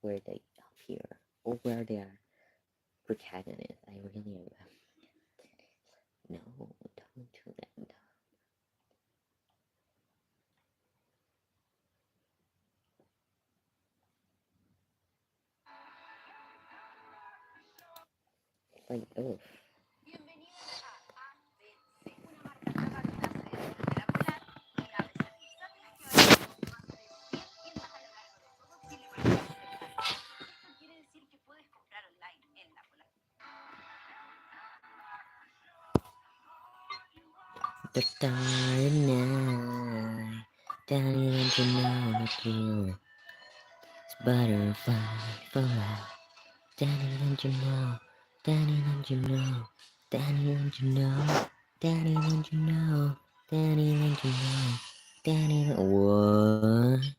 where they appear or where they are protagonists. I really am. No, don't do that. Like, oh. The starry night, Danny, don't you know that you it's butterfly for life. Danny, don't you know? Danny, don't you know? Danny, don't you know? Danny, don't you know? Danny, don't you know? Danny, what?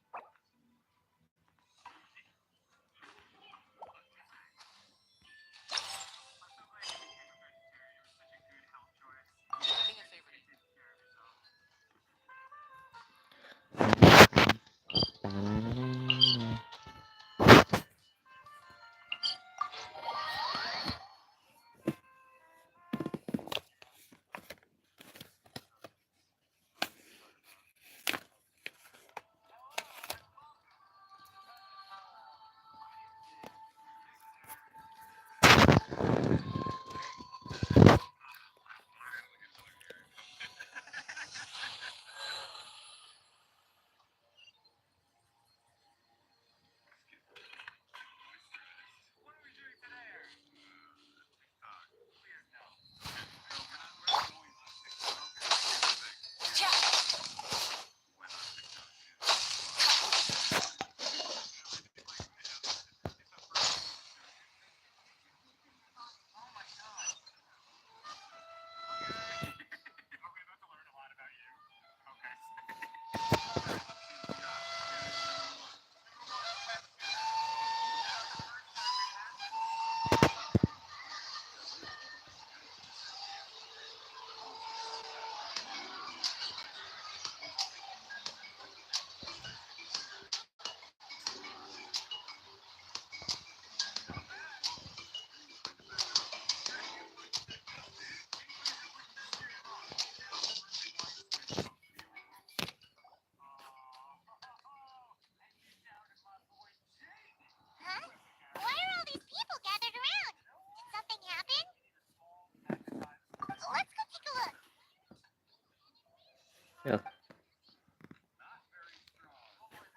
Oh.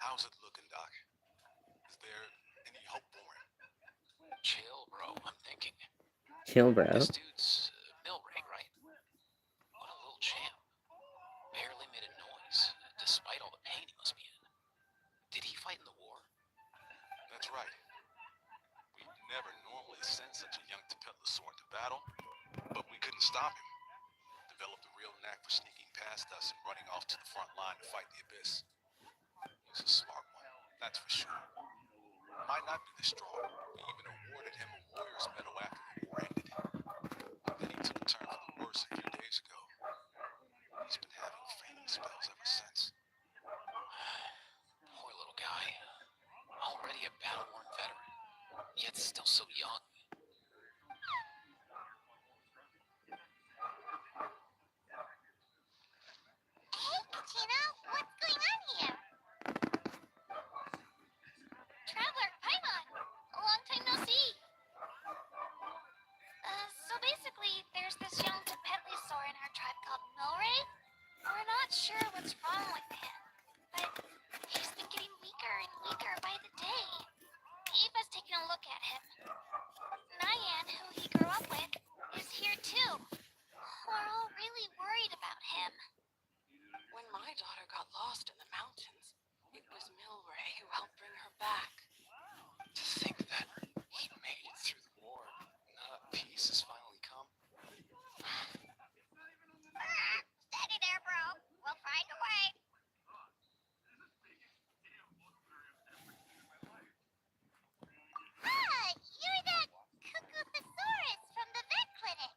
How's it looking, Doc? Is there any hope for him? Chill, bro. I'm thinking. Chill, bro. This dude's Milray, right? What a little champ. Barely made a noise, despite all the pain he must be in. Did he fight in the war? That's right. We never normally send such a young Tapetlasaur to battle, but we couldn't stop him. Developed a real knack for sneaking past us and running off to the front line to fight the Abyss. He was a smart one, that's for sure. Might not be the strong. We even awarded him a Warrior's Medal after the war ended. Then he took a turn for the worse a few days ago. He's been having fainting spells ever since. Poor little guy. Already a battle-worn veteran, yet still so young. Hey, Katina, what's going on here? Traveler, Paimon, long time no see. So basically, there's this young Tapetlasaur in our tribe called Milray. We're not sure what's wrong with him, but he's been getting weaker and weaker by the day. Eva's taking a look at him. Nyan, who he grew up with, is here too. We're all really worried about him. When my daughter got lost in the mountains, it was Milray who helped bring her back. To think that he made it through the war, peace has finally come. Steady there, bro. We'll find a way. Ah, you're that cuckoo thesaurus from the vet clinic.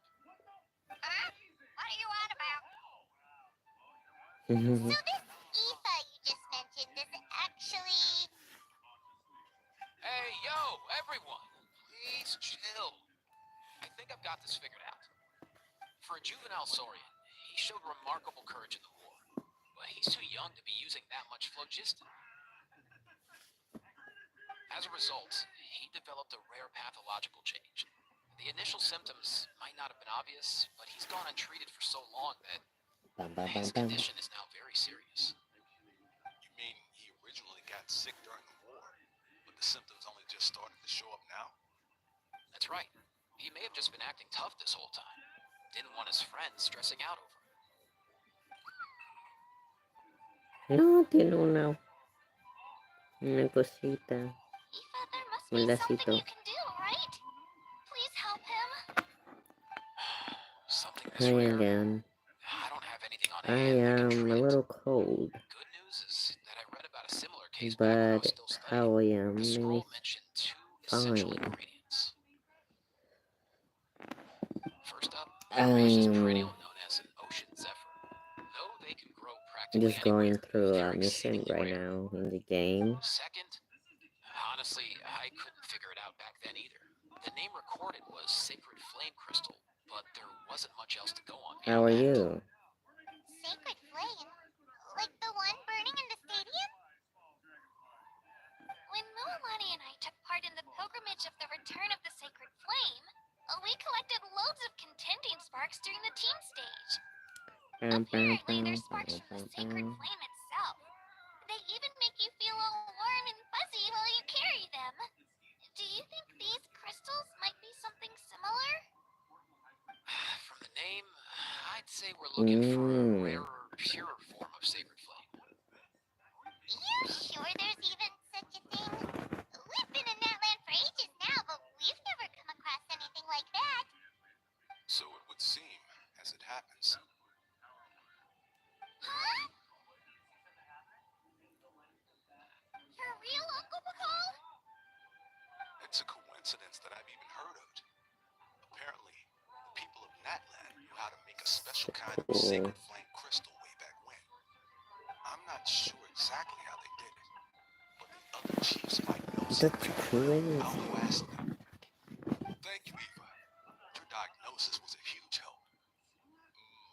Huh? What are you on about? So this Eva you just mentioned is actually... Hey, yo, everyone! Please chill. I think I've got this figured out. For a juvenile Saurian, he showed remarkable courage in the war, but he's too young to be using that much phlogiston. As a result, he developed a rare pathological change. The initial symptoms might not have been obvious, but he's gone untreated for so long that his condition is now very serious. You mean he originally got sick during the war, but the symptoms only just started to show up now? That's right. He may have just been acting tough this whole time. Didn't want his friends stressing out over him. No, tiene una cosita, Aoife, there must un be something lacito. you can do, right? Please help him. Something I this rare? am, I don't have anything on I hand that can am treat a it. little cold, Good news is that I read about a similar case back when I was but still studying. how I am The is scroll mentioned two essential fine. ingredients. First up, a precious perennial known as an ocean zephyr. Though they can grow I'm practically just anywhere, going through they're a mission exceedingly right rare. now in the game. Second, honestly, I couldn't figure it out back then either. The name recorded was Sacred Flame Crystal, but there wasn't much else to go on How beyond are that. you? Sacred flame? Like the one burning in the stadium? When Mualani and I took part in the pilgrimage of the return of the sacred flame, we collected loads of contending sparks during the team stage. Apparently, they're sparks from the sacred flame itself. They even make you feel all warm and fuzzy while you carry them. Do you think these crystals might be something similar? From the name, I'd say we're looking for a rarer, purer form of sacred flame. You sure there's even such a thing? We've been in that land for ages now, but we've never come across anything like that. So it would seem, as it happens. Huh? For real, Uncle Bacall? It's a coincidence that I've even heard of it. Apparently, the people of Natland knew how to make a special kind of sacred flame crystal way back when. I'm not sure exactly how they did it, but the other chiefs might know something. I'll go ask them. Thank you, Eva. Your diagnosis was a huge help.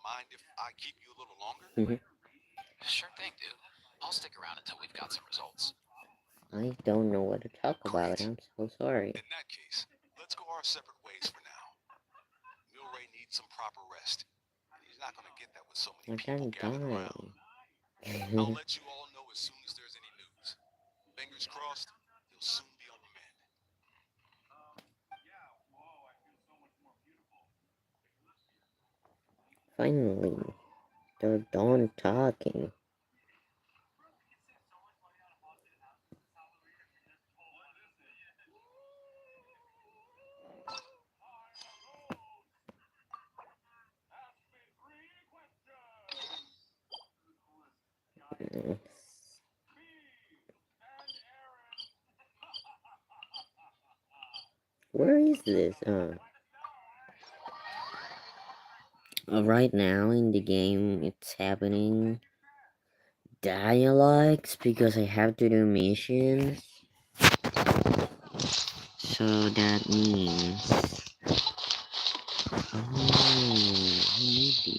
Mind if I keep you a little longer? Sure thing, dude. I'll stick around until we've got some results. I don't know what to talk about. I'm so sorry. In that case, let's go our separate ways for now. Milray needs some proper rest, and he's not going to get that with so many people gathered around. I'll let you all know as soon as there's any news. Fingers crossed, he'll soon be on the mend. Finally, they're done talking. Where is this? Right now in the game, it's happening dialogues because I have to do missions. So that means, oh, I need these.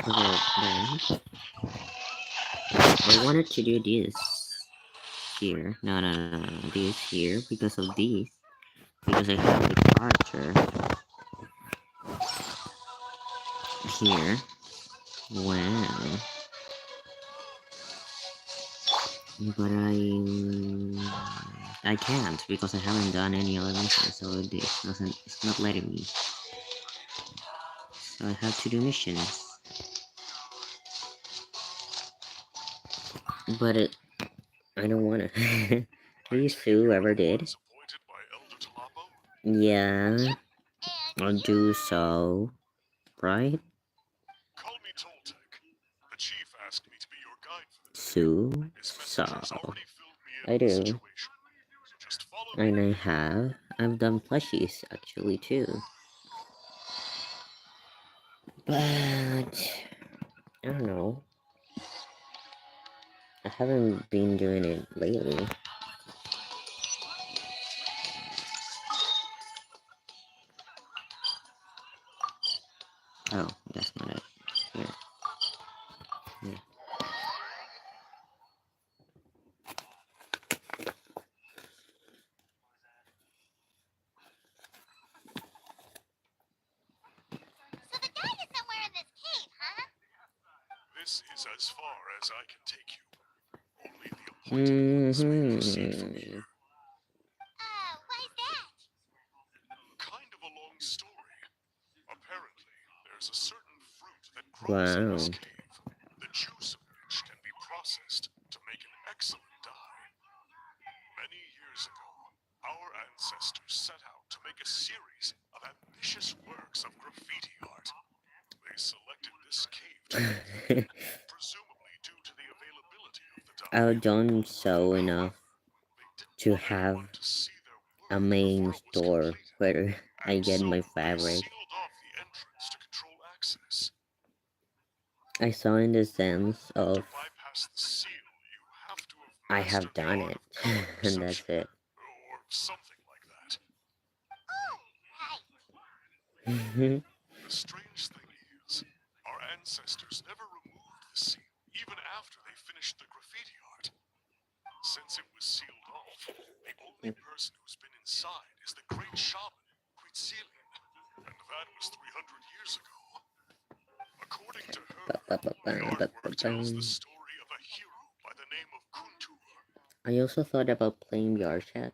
Okay, then I wanted to do this here. No, this here because of this. Because I have the charger here. Wow. But I can't because I haven't done any other mission, so it's not letting me. So I have to do missions. But I don't wanna. Please whoever did. Yeah, I'll do so. Right? youu, His so messengers already filled me in I on the do. situation. So just follow me. And I've done plushies actually too. But I don't know. I haven't been doing it lately. Oh, that's not it. Here. Yeah. So the guy is somewhere in this cave, huh? This is as far as I can take you. Only the appointed ones may proceed from Mm-hmm. here. Why's that? Kind of a long story. Apparently, there's a certain fruit that grows in this Wow. cave, the juice of which can be processed to make an excellent dye. Many years ago, our ancestors set out to make a series of ambitious works of graffiti art. They selected this cave to make them, presumably due to the availability of the dye. I've done so enough They didn't to want have anyone to see their a work main before it was store completed. where I And get so my they fabric. sealed off the entrance to control access. I saw in the sense of To bypass the seal, you have to have I mastered have the done art it, of color and that's perception, it. or something like that. Oh, right. The strange thing is, our ancestors never removed the seal, even after they finished the graffiti art. Since it was sealed off, the only person who's been inside is the great shaman, Quetzilian, and that was 300 years ago. According to her, the artwork tells the story of a hero by the name of Kuntur. I also thought about playing Yarchat,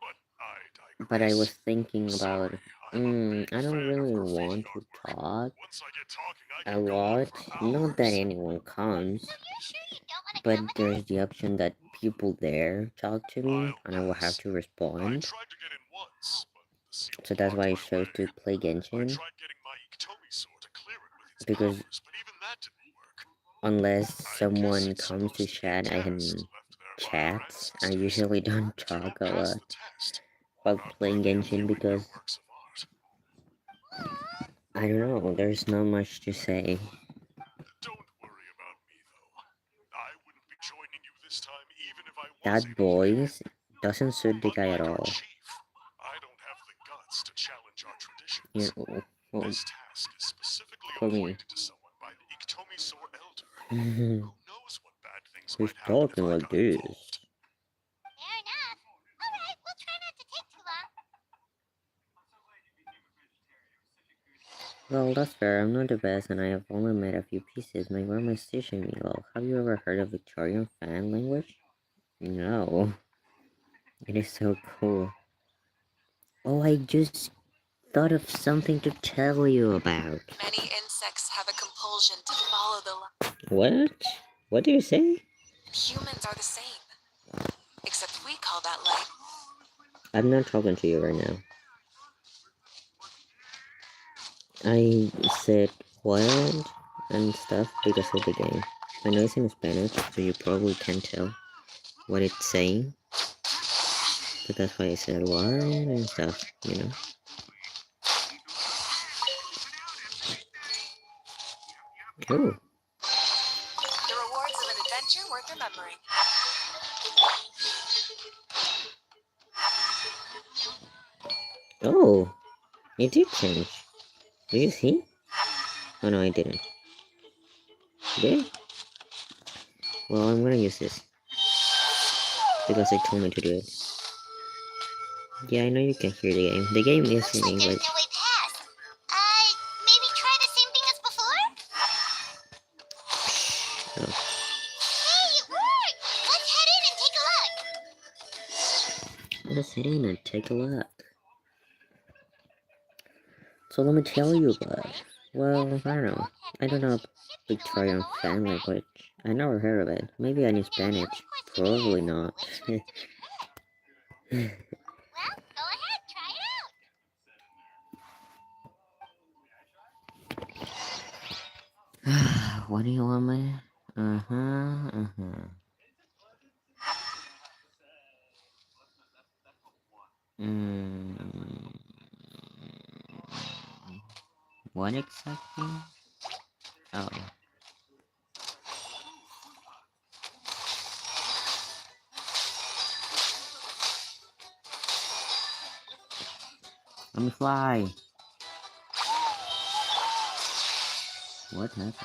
But I digress. but I was thinking Sorry, about, I'm a big I don't fan of really graffiti want to artwork. talk Once I get talking, I a can go on lot. for Not that hours. anyone comes, So you're sure you don't want to but come with there's us? the option that people there talk to me, I'll and I will have pass. to I respond. tried to get in once, but the seal So that's why I blocked my chose way. to play I Genshin, tried getting my Iktomi sword to clear it with its because powers, but even that didn't work. unless I guess someone it's comes to supposed to be a chat, I task can left there by our chat. I ancestors. usually don't If you talk don't a pass lot the test, while not playing worthy of Genshin viewing your because works of art. Aw. I don't know, there's not much to say. Don't worry about me, though. I wouldn't be joining you this time even if I was That able to voice win. doesn't suit the guy at Unlike our all. chief, I don't have the guts to challenge our traditions. You know, well, This task is specifically for me. appointed to someone by the Iktomi Sor Elder. Who's Who knows what bad things might happen if talking I like got this? involved. Fair enough. All right, we'll try not to take too long. Well, that's fair. I'm not the best, and I have only made a few pieces. My grandma is teaching me. Well, have you ever heard of Victorian fan language? No. It is so cool. Oh, I just thought of something to tell you about. Many insects have a compulsion to follow the light. What? What do you say? Humans are the same, except we call that light. I'm not talking to you right now. I said wild and stuff because of the game. I know it's in Spanish, so you probably can't tell what it's saying. But that's why I said wild and stuff, you know? Cool. The rewards of an adventure worth remembering. Oh, it did change. Do you see? Oh no, I didn't. Did? Well, I'm gonna use this. Because they told me to do it. Yeah, I know you can hear the game. The game is Looks in like there's English. no way past. Maybe try the same thing as before? Oh. Hey, it worked! Let's head in and take a look. Let's head in and take a look. So let me tell you about. Well, I don't know. I don't know Victorian fan language. I never heard of it. Maybe I knew Spanish. Probably not. Well, go ahead, try it out. What do you want, man? Mm, what exactly? Oh. Let me fly. What happened?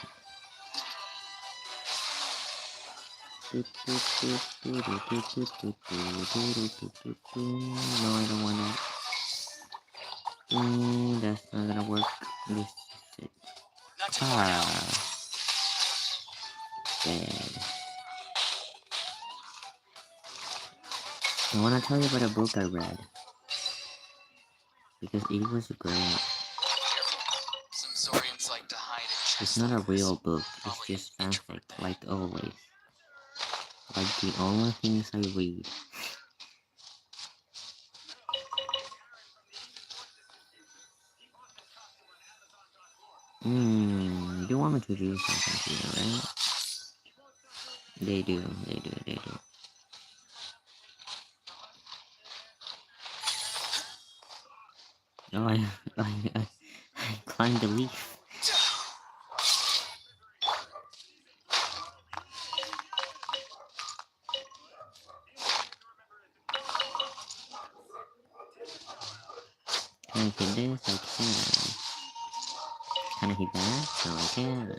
No, I don't want that. That's not gonna work. This is it. Dead. I wanna tell you about a book I read because it was great. Some saurians like to hide in It's chests not a like this. real book. It's Probably just an introvert fanfic, thing. like always. Like the only things I read. You want me to do something here, right? They do. Oh, I climbed the leaf. Can I hit this? I can. Can I hit that? No, I can.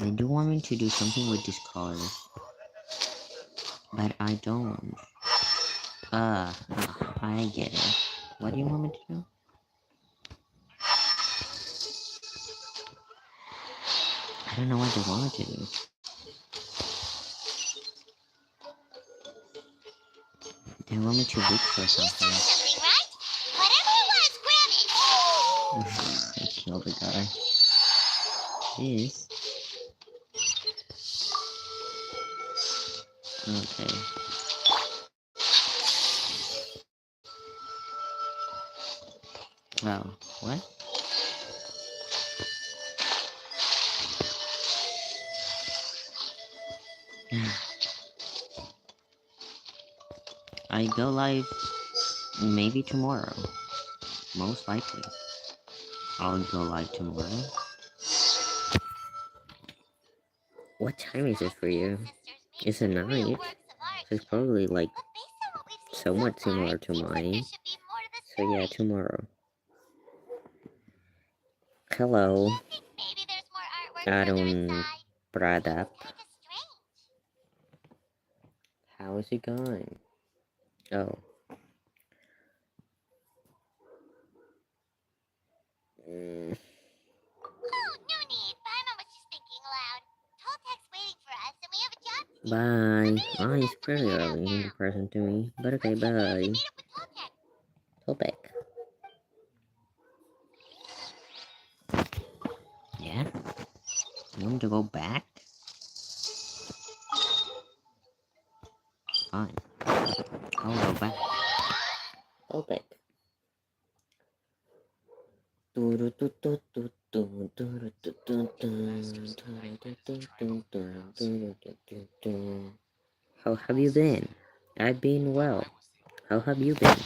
I do want me to do something with these colors, but I don't. I get it. What do you want me to do? I don't know what you want me to do. They want me to look for You saw something. something, right? Whatever it was, grab it! I killed the guy. This. Okay. Wow. What? I go live maybe tomorrow. Most likely. I'll go live tomorrow. What time is it for you? It's a night. So it's probably like somewhat similar to mine. So yeah, tomorrow. Hello. I don't brought up. How is it going? Oh. Mm, Oh, no need. But I know what she's thinking aloud. Toltek's waiting for us, and we have a job to do. bye. So Oh, maybe it's it's best if pretty we head out early in now. present to me. But okay, Let's head there to bye. meet up with Toltek. Topek. Yeah? You want me to go back? Fine. I'll go back. Topek. How have you been? I've been well. How have you been?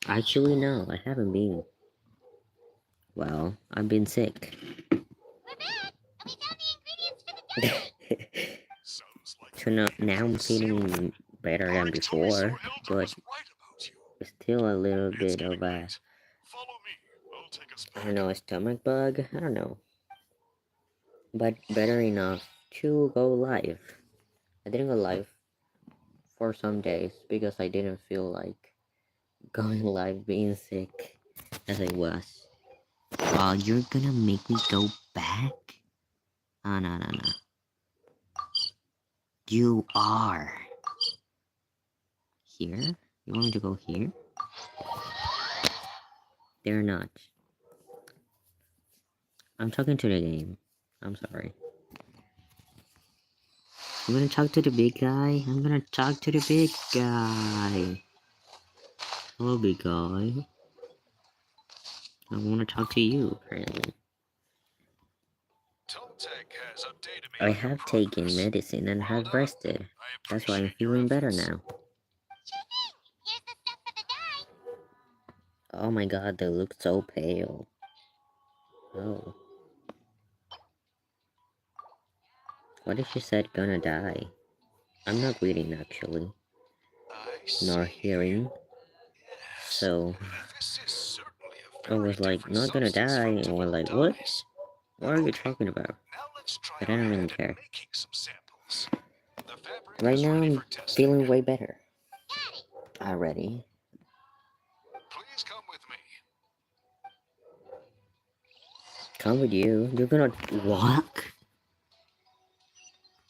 Actually, no, I haven't been. Well, I've been sick. We're back, and we found the ingredients for the dye. Sounds like So you're now, waiting now for I'm the signal. feeling better than Arcturus before, Elder but was right about you. still a little It's bit getting of a, late. Follow me. I'll take us I back. don't know, a stomach bug? I don't know. But better enough to go live. I didn't go live for some days because I didn't feel like going live being sick as I was. Oh, you're gonna make me go back? Oh, no. You are. Here? You want me to go here? They're not. I'm talking to the game. I'm sorry. I'm gonna talk to the big guy. I'm gonna talk to the big guy. Hello, big guy. I want to talk to you, apparently. Toltec has updated me I on your have taken progress. medicine and Well have done. rested. I That's why I'm appreciate your feeling better efforts. now. Sure thing. Here's the stuff for the dye. Oh my god, they look so pale. Oh. What if she said gonna die? I'm not reading actually, I nor see. hearing. Yes. So This is certainly a I very was like, different not gonna substance die, from and we're typical like, what? dyes. What are you Okay, talking about? now let's try But I our don't hand really at care. making some samples. The fabric Right is now, ready I'm for testing. feeling way better. Got it. Already. Please come with me. Come with you. You're gonna walk?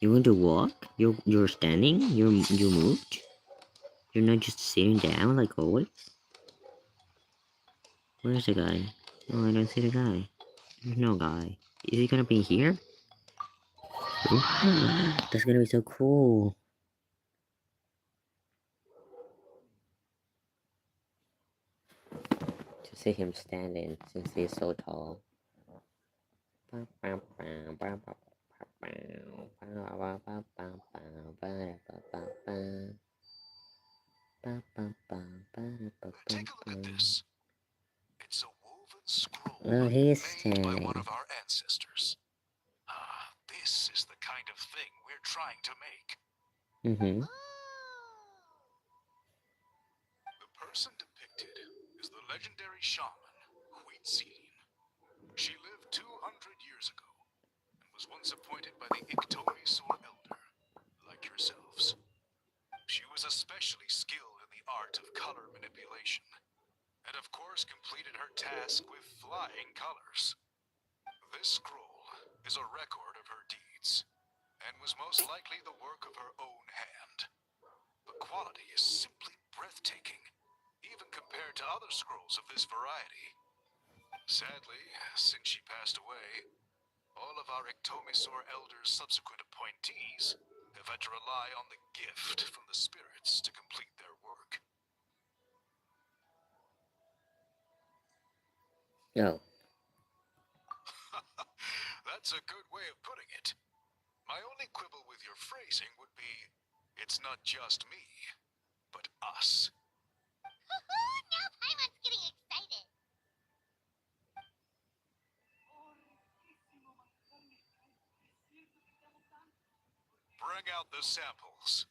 You want to walk? You're standing? You moved? You're not just sitting down like always? Where's the guy? Oh, I don't see the guy. There's no guy. Is he gonna be here? That's gonna be so cool. To see him standing since he's so tall. Take a look at this. It's a woven scroll Oh, he is made by one standing. of our ancestors. Ah, this is the kind of thing we're trying to make. Mm-hmm. The person depicted is the legendary shaman, Huitzilin. She lived 200 years ago and was once appointed by the Iktomi-Sur Elder, like yourselves. She was especially skilled in the art of color manipulation, and of course completed her task with flying colors. This scroll is a record of her deeds, and was most likely the work of her own hand. The quality is simply breathtaking, even compared to other scrolls of this variety. Sadly, since she passed away, all of our Iktomi-Sur Elder's subsequent appointees have had to rely on the gift from the spirits to complete their work. Oh. That's a good way of putting it. My only quibble with your phrasing would be, it's not just me, but us. Now Paimon's getting excited. Bring out the samples.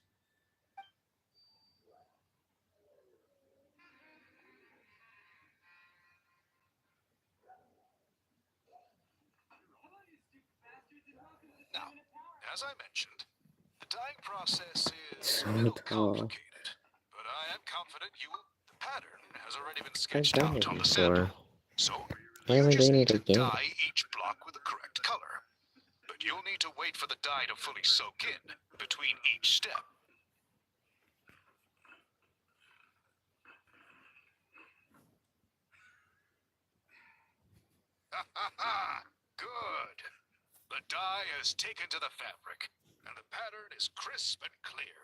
Now, as I mentioned, the dyeing process is a So little tall. complicated, but I am confident the pattern has already been I've sketched done out it on the before. sample. So, Why you am I just doing need it to again? dye each block with the correct color. But you'll need to wait for the dye to fully soak in between each step. Ha ha ha! Good! The dye is taken to the fabric, and the pattern is crisp and clear.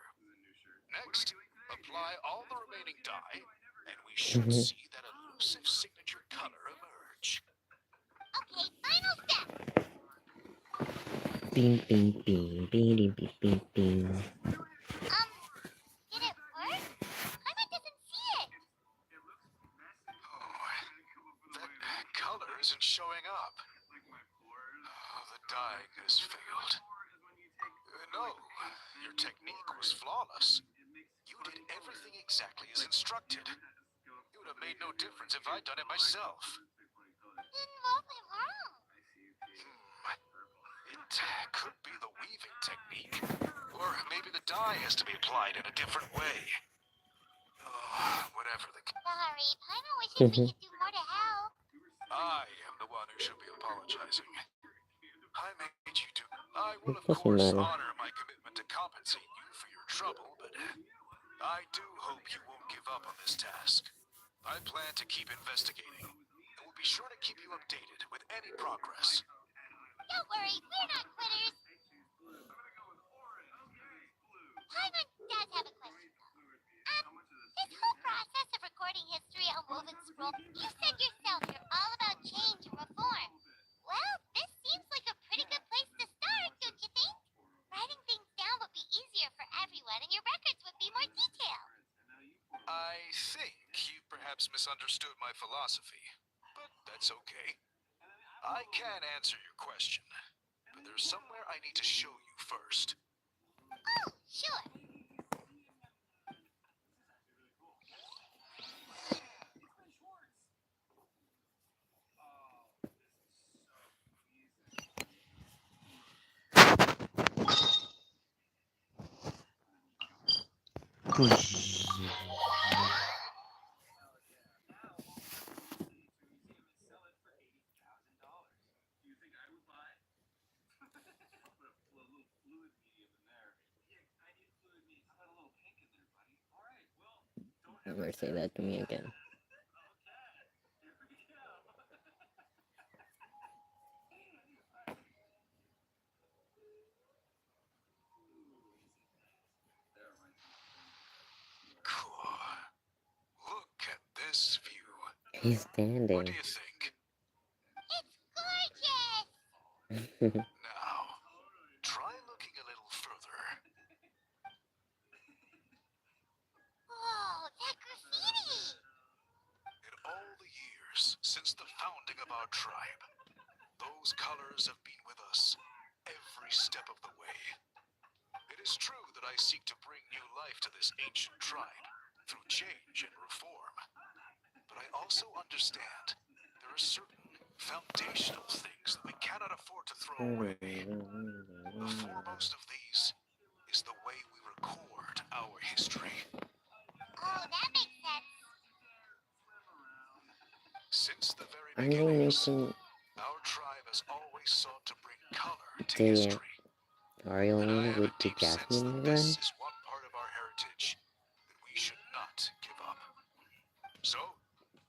Next, apply all the remaining dye, and we should see that elusive signature color emerge. Okay, final step. Bing, bing, bing, bing, bing, bing, bing. Did it work? Paimon doesn't see it. Oh, that color isn't showing up. Oh, the dyeing has failed. No, your technique was flawless. You did everything exactly as instructed. It would have made no difference if I'd done it myself. Then what went wrong? It could be the weaving technique. Or maybe the dye has to be applied in a different way. Oh, whatever the... Sorry, Paimon wishes we could do more to help. I am the one who should be apologizing. I made you do... I will, It of doesn't course, matter. honor my commitment to compensate you for your trouble, but I do hope you won't give up on this task. I plan to keep investigating, and will be sure to keep you updated with any progress. Don't worry, we're not quitters. Paimon does have a question, though. This whole process of recording history on woven scroll, you said yourself you're all about perhaps misunderstood my philosophy, but that's okay. I can answer your question, but there's somewhere I need to show you first. Oh, sure. Never say that to me again. Cool. Look at this view. He's What do standing. you think? It's gorgeous. Now, try looking a little further. Whoa, that graffiti. In all the years since the founding of our tribe, those colors have been with us every step of the way. It is true that I seek to bring new life to this ancient tribe through change and reform. But I also understand there are certain foundational things that we cannot afford to throw away. The foremost of these is the way we record our history. Oh, that makes sense. Since the very Aren't they beginnings, making our tribe has always sought to bring color to the history. Ariel And I one have with a the deep sense Jasmine that run? this is one part of our heritage that we should not give up. So,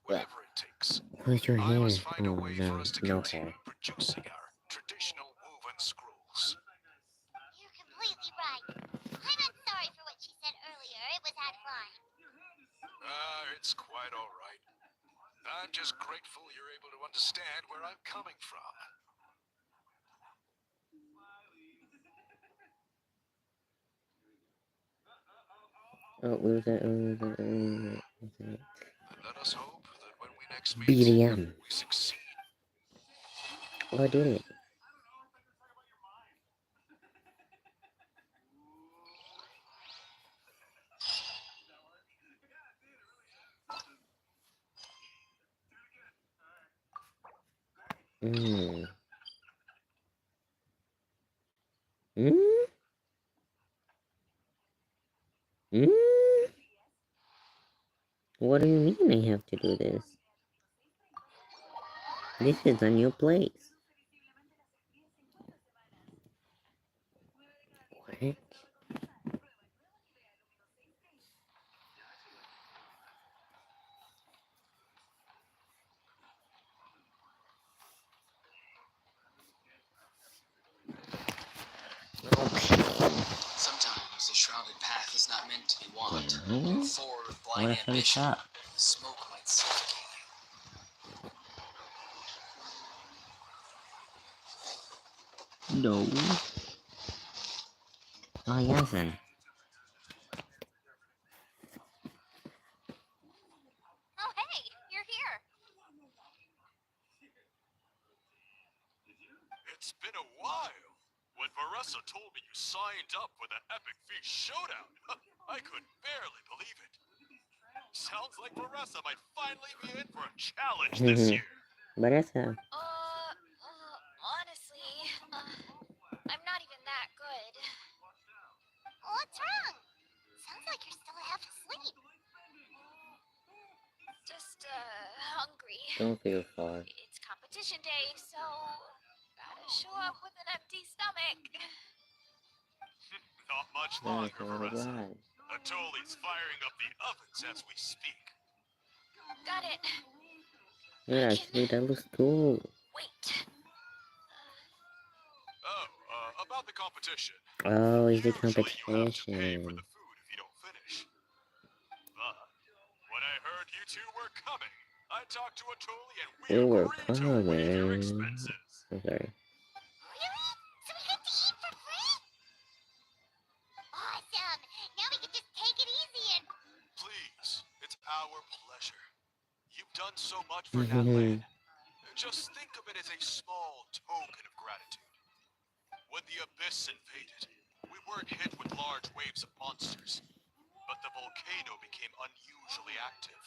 whatever it takes, Where's your I hair? must find a Oh way no, for us to no continue hair. producing our traditional woven scrolls. You're completely right. I'm not sorry for what she said earlier. It was out of line. It's quite all right. I'm just grateful you're able to understand where I'm coming from. Oh, what was that? What was that? And let us hope that when we next meet, BDM. we succeed. Oh, I did it. Hmm. Hmm? Hmm? What do you mean I have to do this? This is a new place. What? Sometimes the shrouded path is not meant to be walked. Down? Forward with What blind if I ambition, stop? the smoke might suffocate you. No. Oh, yes then. Oh, hey, you're here. It's been a while. When Marissa told me you signed up for the Epic Feast Showdown, I could barely believe it. Sounds like Marissa might finally be in for a challenge this year. But that's how. Honestly, I'm not even that good. What's wrong? Sounds like you're still half asleep. Just, hungry. Don't feel far. It's competition day, so gotta show up with an empty stomach. Not much That's longer, not Marissa. right. Atoli's firing up the ovens as we speak. Got it. Yeah, actually, that looks cool. Wait. About the competition. Oh, it's the Usually you have to pay for competition. the food if you don't finish. But when I heard you two were coming, I talked to Atoli and we We were agreed to waive your coming. expenses. I'm sorry. Really? So we get to eat for free? Awesome. Now we can just take it easy and... Please, it's our pleasure. You've done so much for that land. Just think of it as a small token of gratitude. When the Abyss invaded, we weren't hit with large waves of monsters, but the volcano became unusually active.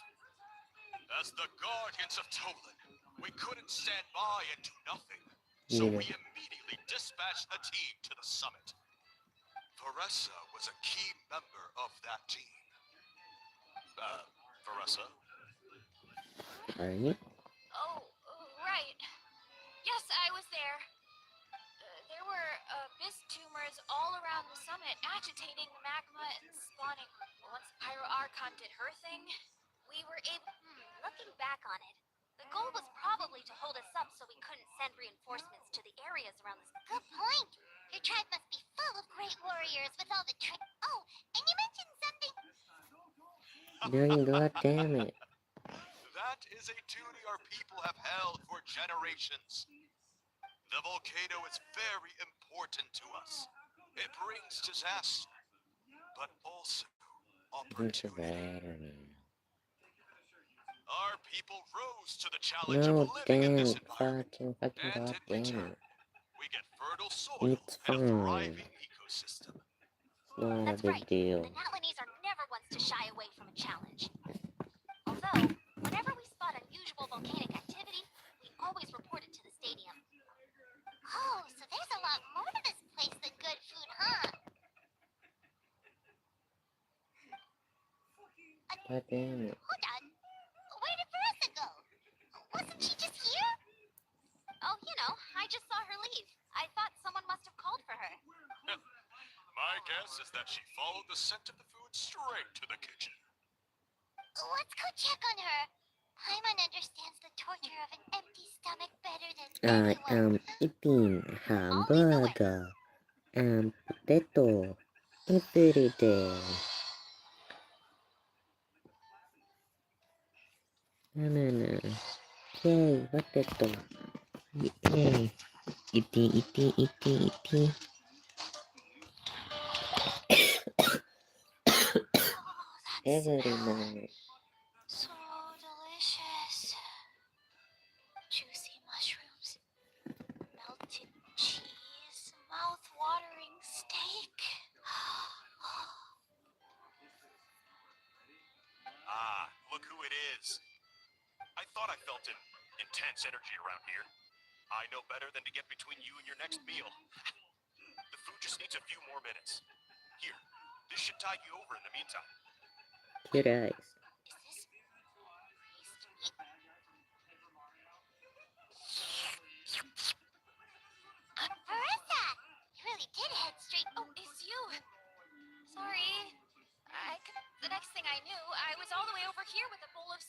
As the guardians of Tolan, we couldn't stand by and do nothing, so we immediately dispatched a team to the summit. Veressa was a key member of that team. Veressa? Alright. Oh, right. Yes, I was there. There were abyss tumors all around the summit, agitating the magma and spawning. Once Pyro Archon did her thing, we were able. Looking back on it, the goal was probably to hold us up so we couldn't send reinforcements to the areas around the. Good point. Your tribe must be full of great warriors with all the Oh, and you mentioned something. God damn it. That is a duty our people have held for generations. The volcano is very important to us. It brings disaster, but also opportunity. Our people rose to the challenge No, of living in damn, this environment. fucking And god in damn return, it. we get fertile soil It's and a fine. thriving ecosystem. Not a That's big right. deal. The Nalanese are never ones to shy away from a challenge. Although, whenever we spot unusual volcanic activity, we always report it to the stadium. Oh, so there's a lot more to this place than good food, huh? God damn it. Hold on. Where did Veressa go? Wasn't she just here? Oh, I just saw her leave. I thought someone must have called for her. My guess is that she followed the scent of the food straight to the kitchen. Let's go check on her. Paimon understands the torture of an empty stomach better than I anyone. am eating hamburger and potato every day. Banana. Yay, potato. Yay. Eating. Every night. So delicious. Juicy mushrooms, melted cheese, mouth-watering steak. Ah, look who it is. I thought I felt an intense energy around here. I know better than to get between you and your next meal. The food just needs a few more minutes. Here, this should tide you over in the meantime. Cute eyes. Is this braised meat? Veressa! You really did head straight. Oh, it's you. Sorry. The next thing I knew, I was all the way over here with a bowl of.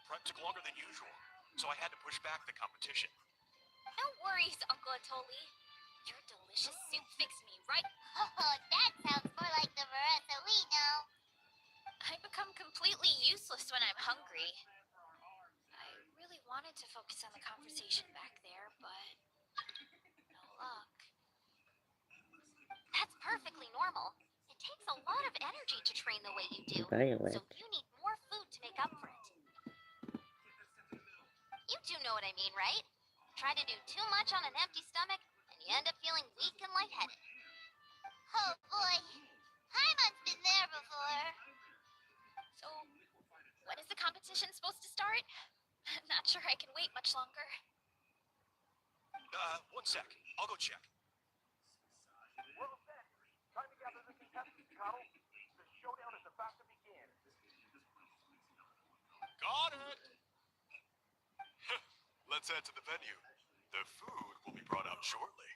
Prep took longer than usual, so I had to push back the competition. No worries, Uncle Atoli. Your delicious soup fixed me right. Oh, that sounds more like the Veressa we know. I become completely useless when I'm hungry. I really wanted to focus on the conversation back there, but no luck. That's perfectly normal. It takes a lot of energy to train the way you do. Violet. So you need more food to make up for it. You do know what I mean, right? Try to do too much on an empty stomach, and you end up feeling weak and lightheaded. Oh boy, Paimon's been there before. So, when is the competition supposed to start? I'm not sure I can wait much longer. 1 sec. I'll go check. Well set. Time to gather the contestants, Connell. The showdown is about to begin. Got it! Let's head to the venue. The food will be brought out shortly.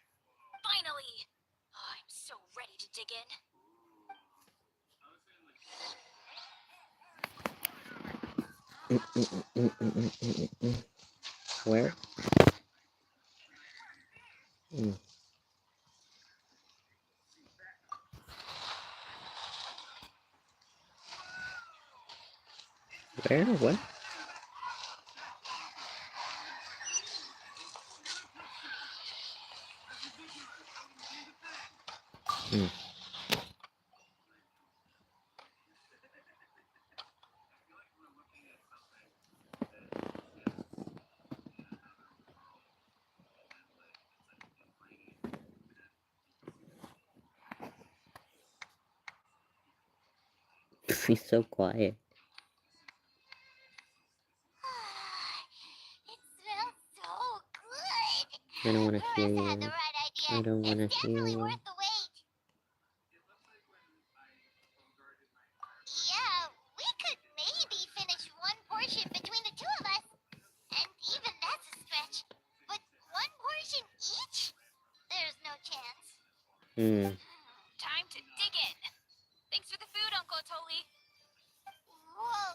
Finally! Oh, I'm so ready to dig in. Where? Where? What? He's so quiet. It smells so good. I don't want to hear Marissa had the you. right idea. I don't want to It's hear definitely you. worth the wait. Yeah, we could maybe finish one portion between the two of us. And even that's a stretch. But one portion each? There's no chance. Time to dig in. Thanks for the food, Uncle Toli. Whoa,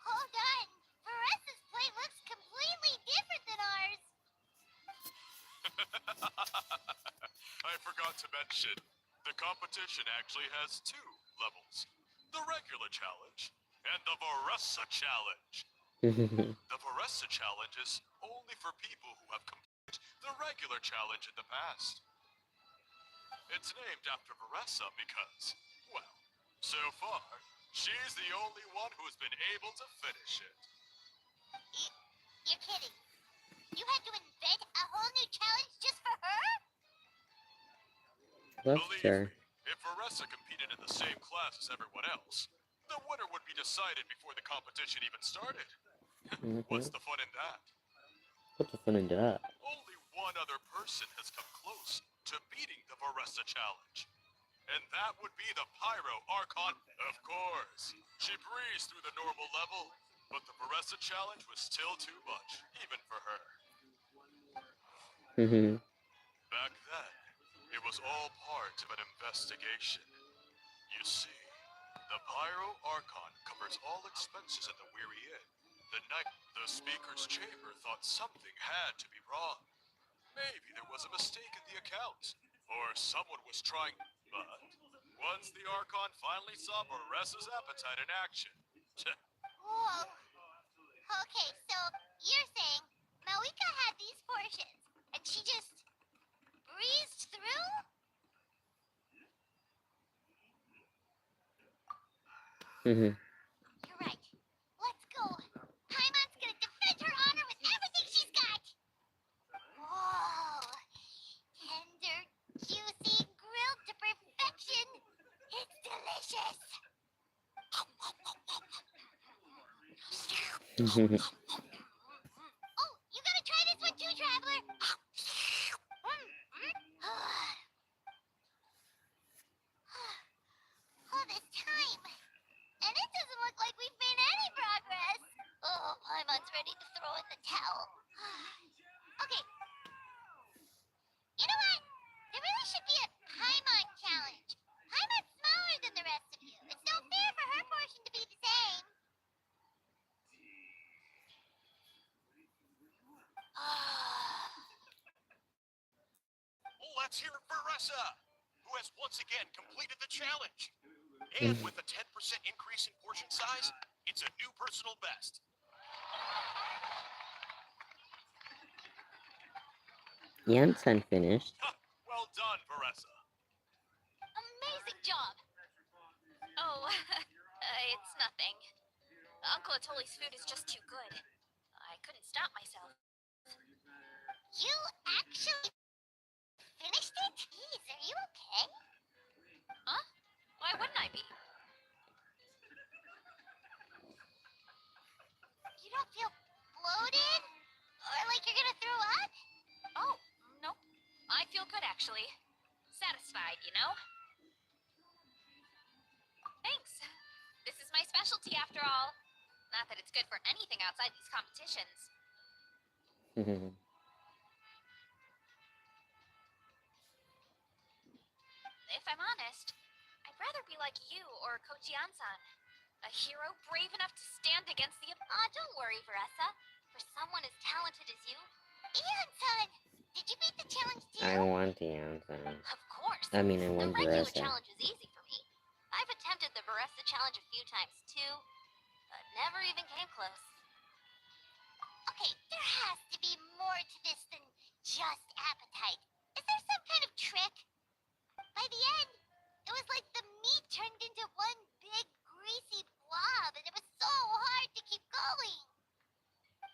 hold on. Maressa's plate looks completely different than ours. I forgot to mention, the competition actually has 2 levels. The regular challenge and the Varessa challenge. The Varessa challenge is only for people who have completed the regular challenge in the past. It's named after Varessa because, well, so far, she's the only one who's been able to finish it. You're kidding. You had to invent a whole new challenge just for her? Believe Sure. me, if Varessa competed in the same class as everyone else, the winner would be decided before the competition even started. What's the fun in that? What's the fun in that? Only one other person has come close to beating the Varessa challenge. And that would be the Pyro Archon, of course. She breezed through the normal level, but the Varessa challenge was still too much, even for her. Back then, it was all part of an investigation. You see, the Pyro Archon covers all expenses at the Weary Inn. The night the speaker's chamber thought something had to be wrong. Maybe there was a mistake in the account, or someone was trying. But once the Archon finally saw Maressa's appetite in action, Whoa. Okay, so you're saying Malika had these portions, and she just breezed through? You're right. Let's go. Paimon's gonna defend her honor with everything she's got. Whoa. Tender, juicy, grilled to perfection. It's delicious. Oh, you gotta try this one too, traveler. All this time, and it doesn't look like we've made any progress. Oh, Paimon's ready to throw in the towel. Okay. You know what? There really should be a Paimon challenge. Paimon's smaller than the rest of you. It's no fair for her portion to be the same. let's hear it for Varessa, who has once again completed the challenge. And with a 10% increase in portion size, it's a new personal best. Yam's unfinished. Well done, Varessa. Amazing job. Oh, it's nothing. Uncle Atoli's food is just too good. I couldn't stop myself. You actually finished it? Jeez, are you okay? Huh? Why wouldn't I be? You don't feel bloated? Or like you're gonna throw up? Oh, nope. I feel good, actually. Satisfied, you know? Thanks. This is my specialty, after all. Not that it's good for anything outside these competitions. If I'm honest, I'd rather be like you or Kochi-an-san. A hero brave enough to stand against the... Aw, don't worry, Varessa. For someone as talented as you... Ian-san! Did you beat the challenge too? I want the answer. Of course. I mean, I The want regular Varessa. challenge is easy for me. I've attempted the Varessa challenge a few times too, but never even came close. Okay, there has to be more to this than just appetite. Is there some kind of trick? By the end, it was like the meat turned into one big greasy blob, and it was so hard to keep going.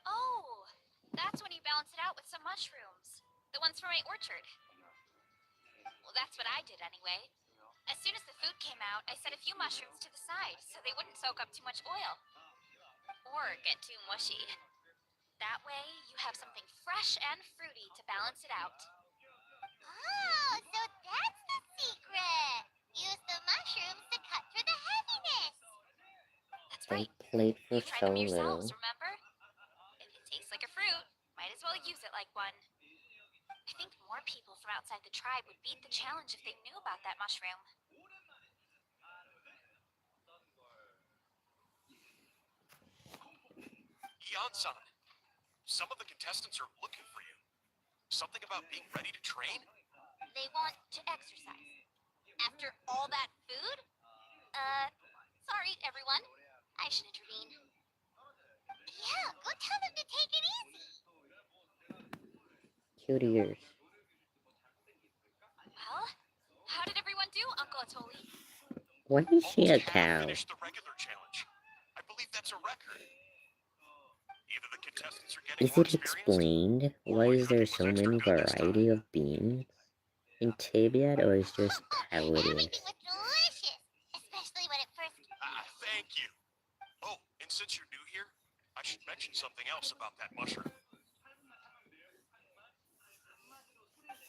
Oh, that's when you balance it out with some mushrooms. The ones from my orchard. Well, that's what I did anyway. As soon as the food came out, I set a few mushrooms to the side so they wouldn't soak up too much oil. Or get too mushy. That way, you have something fresh and fruity to balance it out. Oh, so that's the secret. Use the mushrooms to cut through the heaviness. That's They right. played for You tried so them yourselves, little. remember? If it tastes like a fruit, might as well use it like one. I think more people from outside the tribe would beat the challenge if they knew about that mushroom. Yan-san, some of the contestants are looking for you. Something about being ready to train? They want to exercise. After all that food? Sorry, everyone. I should intervene. Yeah, go tell them to take it easy. Cute ears. Well, how did everyone do, Uncle Atoli? Why is she a Almost half cow? finished the regular challenge. I believe that's a record. Either the contestants are getting Is more it experienced, explained? or Why my is there cooking was so extra many good this time. variety of beans in Tibet, or is just how it Everything is? was delicious, especially when it first. Thank you. Oh, and since you're new here, I should mention something else about that mushroom.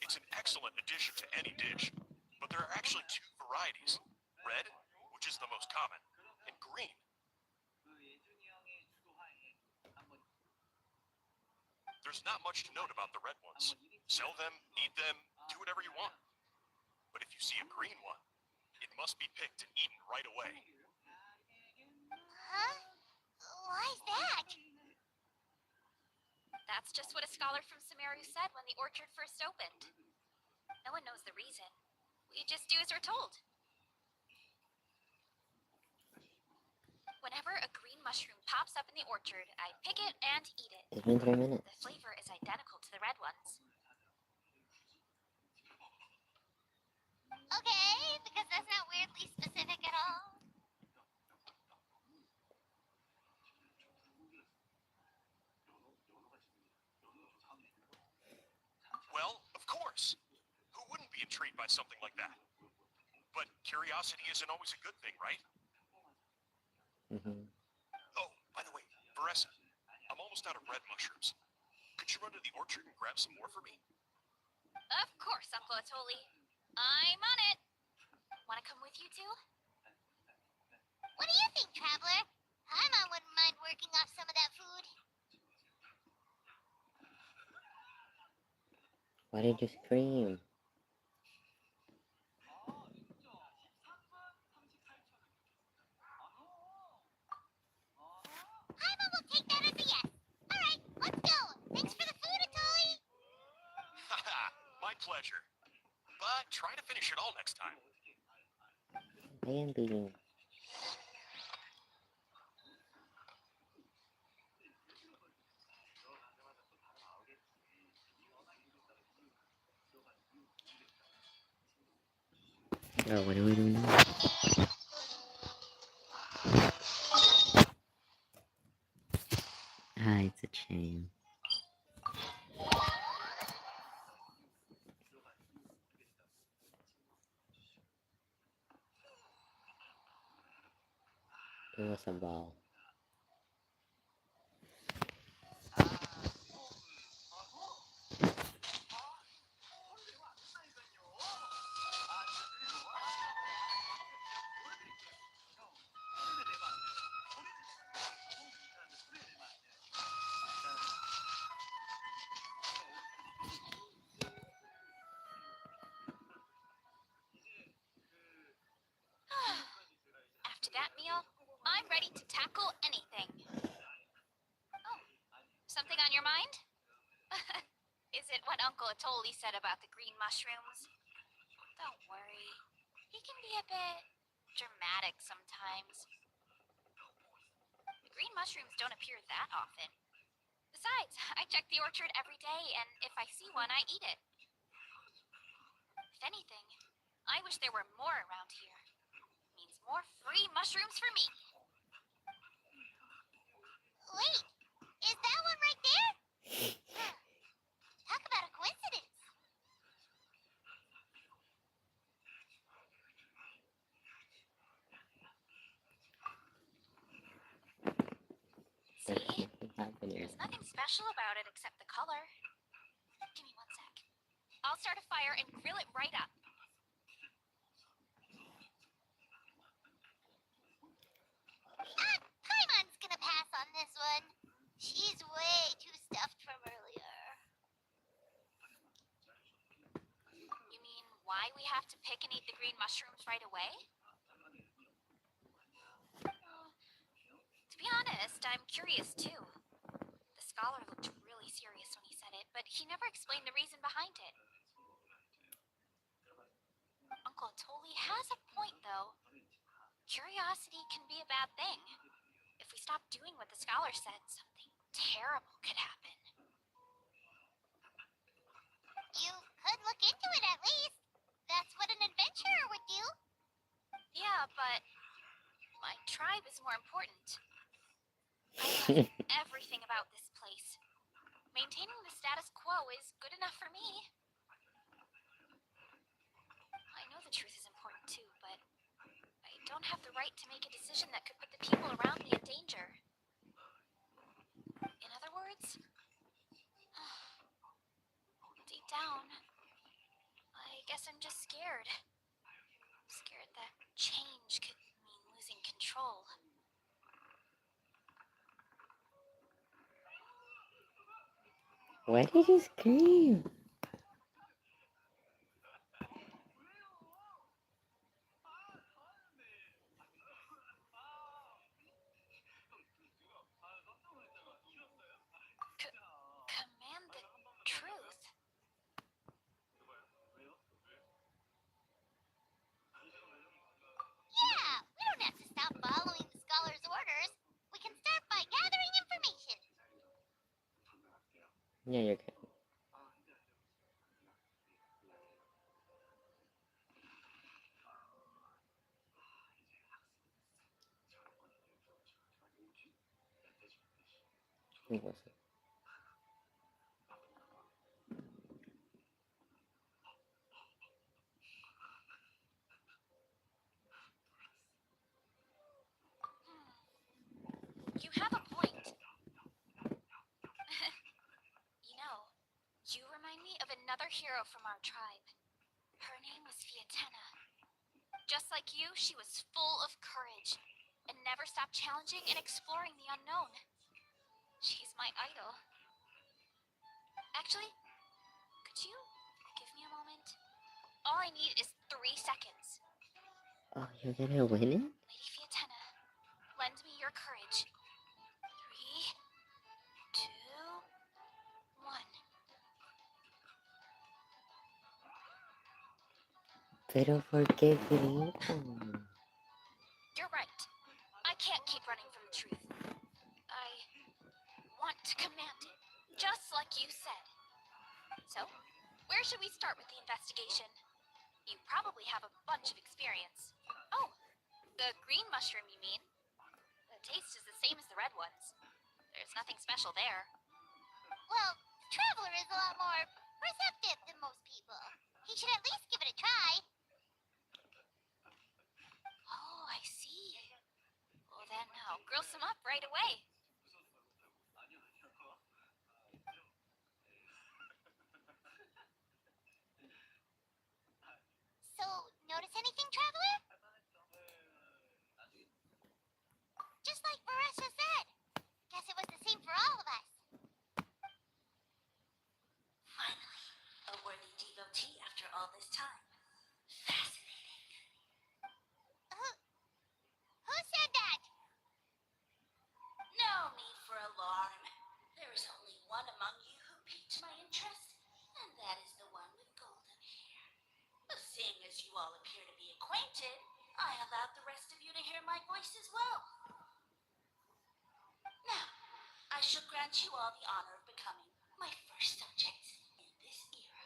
It's an excellent addition to any dish, but there are actually two varieties. Red, which is the most common, and green. There's not much to note about the red ones. Sell them, eat them, do whatever you want. But if you see a green one, it must be picked and eaten right away. Huh? Why's that? That's just what a scholar from Sumeru said when the orchard first opened. No one knows the reason. We just do as we're told. Whenever a green mushroom pops up in the orchard, I pick it and eat it. It's been 3 minutes. The flavor is identical to the red ones. Okay, because that's not weirdly specific at all. Well, of course. Who wouldn't be intrigued by something like that? But curiosity isn't always a good thing, right? Oh, by the way, Varessa, I'm almost out of red mushrooms. Could you run to the orchard and grab some more for me? Of course, Uncle Atoli. I'm on it. Want to come with you too? What do you think, Traveler? Paimon wouldn't mind working off some of that food. Why did you scream? Paimon will take that as a yes. Alright, let's go. Thanks for the food, Atoli. Haha, my pleasure. But try to finish it all next time. Bambi. Oh, what are we doing now? Ah, it's a chain. It was a ball. After that meal, I'm ready to tackle anything. Oh, something on your mind? Is it what Uncle Atoli said about the green mushrooms? Don't worry. He can be a bit dramatic sometimes. The green mushrooms don't appear that often. Besides, I check the orchard every day, and if I see one, I eat it. If anything, I wish there were more around here. Means more free mushrooms for me. Wait, is that one right there? Talk about a coincidence. See? Nothing happening. There's nothing special about it except the color. Give me 1 sec. I'll start a fire and grill it right up. Paimon's gonna pass on this one. She's way too stuffed from earlier. You mean why we have to pick and eat the green mushrooms right away? To be honest, I'm curious too. The scholar looked really serious when he said it, but he never explained the reason behind it. Uncle Tolly has a point, though. Curiosity can be a bad thing. If we stop doing what the scholar said, something terrible could happen. You could look into it at least. That's what an adventurer would do. Yeah, but my tribe is more important. I love everything about this place. Maintaining the status quo is good enough for me. I know the truth is important too, but I don't have the right to make a decision that could put the people around me in danger. In other words, deep down, I guess I'm just scared. Scared that change could mean losing control. Why did he scream? Command the truth? Yeah, we don't have to stop following the scholar's orders. We can start by gathering information. Yeah, you can. Who was it? You have a point. You remind me of another hero from our tribe. Her name was Fiatenna. Just like you, she was full of courage and never stopped challenging and exploring the unknown. She's my idol. Actually, could you give me a moment? All I need is 3 seconds. Oh, you're gonna win it? Lady Fiatenna, lend me your courage. 3, 2, 1. Pero ¿por qué grita? You're right. I can't keep running from the truth. I want to command it, just like you said. So, where should we start with the investigation? You probably have a bunch of experience. Oh, the green mushroom, you mean? The taste is the same as the red ones. There's nothing special there. Well, the traveler is a lot more receptive than most people. He should at least give it a try. Oh, I see. Well, then I'll grill some up right away. So, notice anything, traveler? Just like Varesha said. Guess it was the same for all of us. Finally, a worthy devotee after all this time. Fascinating. Who said that? No need for alarm. There is only one among you who piqued my interest, and that is the one with golden hair. Seeing as you all appear to be acquainted, I allowed the rest of you to hear my voice as well. Now, I shall grant you all the honor of becoming my first subjects in this era.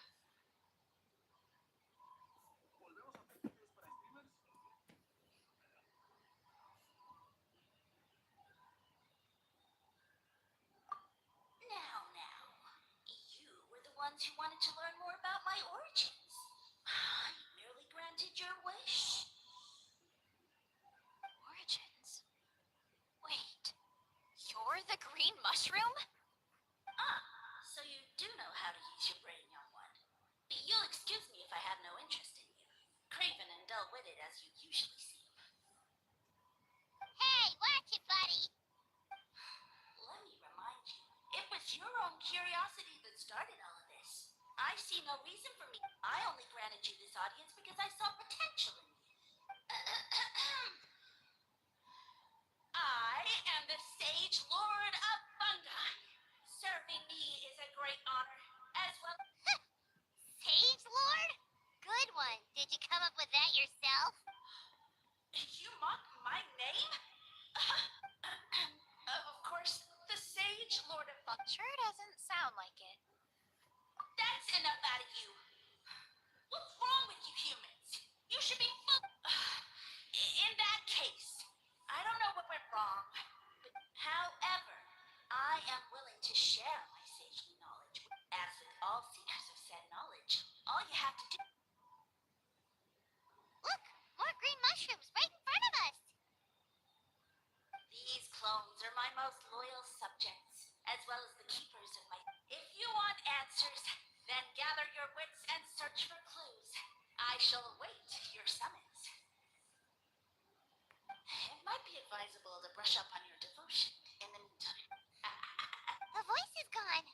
¿Volvemos a hacer videos para streamers? Now, you were the ones who wanted to learn more about my origins. I merely granted your wish. Origins? Wait, you're The green mushroom? Ah, so you do know how to use your brain, young one. You'll excuse me if I have no interest in you. Craven and dull-witted as you usually seem. Hey, watch it, buddy. Let me remind you, it was your own curiosity that started all of this. I see no reason for me. I only granted you this audience because I saw potential in you. I am the Sage Lord of Fungi. Serving me is a great honor, as well. Sage Lord? Good one. Did you come up with that yourself? You mock my name? Of course, the Sage Lord of Fungi. Sure doesn't sound like it. That's enough out of you. What's wrong with you humans? You should be full. In that case, I don't know what went wrong. But however, I am willing to share my sagely knowledge. As with all seekers of said knowledge, all you have to do. Look, more green mushrooms right in front of us. These clones are my most loyal subjects, as well as the keepers of my. If you want answers, then gather your wits and search for clues. I shall await your summons. It might be advisable to brush up on your devotion in the meantime. The voice is gone.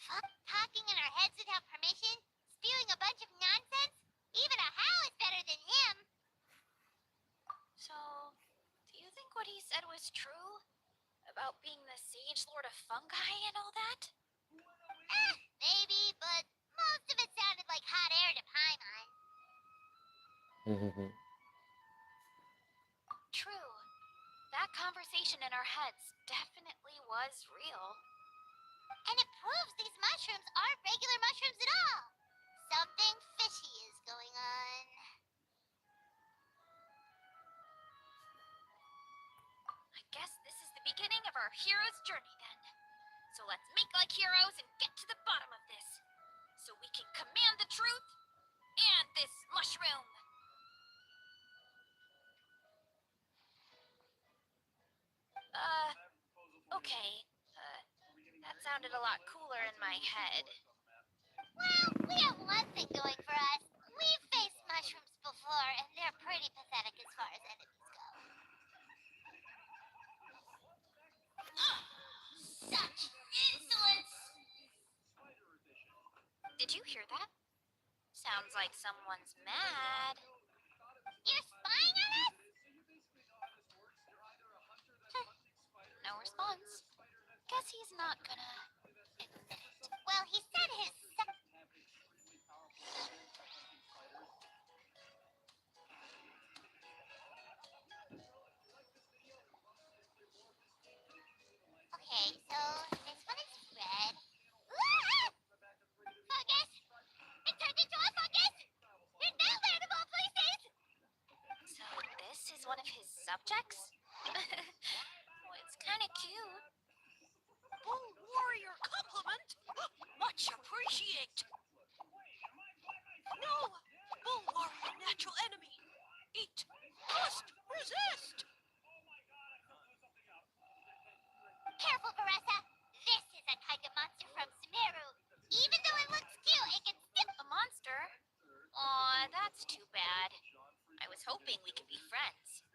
Fuck. Talking in our heads without permission? Spewing a bunch of nonsense? Even a Hal is better than him. So, do you think what he said was true? About being the Sage Lord of Fungi and all that? Maybe, but most of it sounded like hot air to Paimon. True. That conversation in our heads definitely was real. And it proves these mushrooms aren't regular mushrooms at all. Something fishy is going on. I guess this is the beginning of our hero's journey then. So let's make like heroes and get to the bottom of this. So we can command the truth and this mushroom. Okay. That sounded a lot cooler in my head. Well, we have one thing going for us. We've faced mushrooms before, and they're pretty pathetic as far as enemies go. Such insolence! Did you hear that? Sounds like someone's mad. You're spying on us? No response. Guess he's not gonna admit it. Well, he said his. Okay, so this one is red. Ah! Fungus! It turned into a fungus! In that land of all places! So this is one of his subjects? Well, it's kind of cute. Bull warrior compliment? Much appreciate. No! Bull warrior natural enemy. Eat. Must resist. Careful, Baressa. This is a kind of monster from Sumeru. Even though it looks cute, it can still. A monster? Aw, that's too bad. I was hoping we could be friends.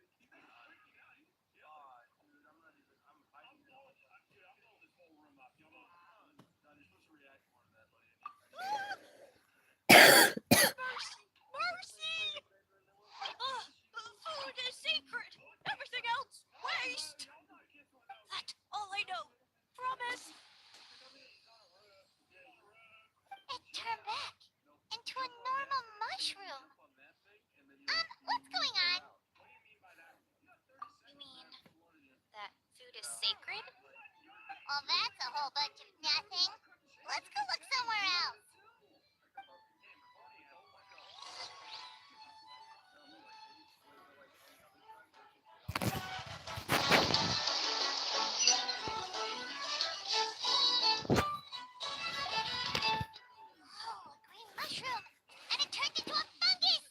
Mercy! Mercy! Food is sacred. Everything else, waste. That's all I know. Promise. It turned back into a normal mushroom. What's going on? You mean that food is sacred? Well, that's a whole bunch of nothing. Let's go look somewhere else. Oh, a green mushroom. And it turned into a fungus.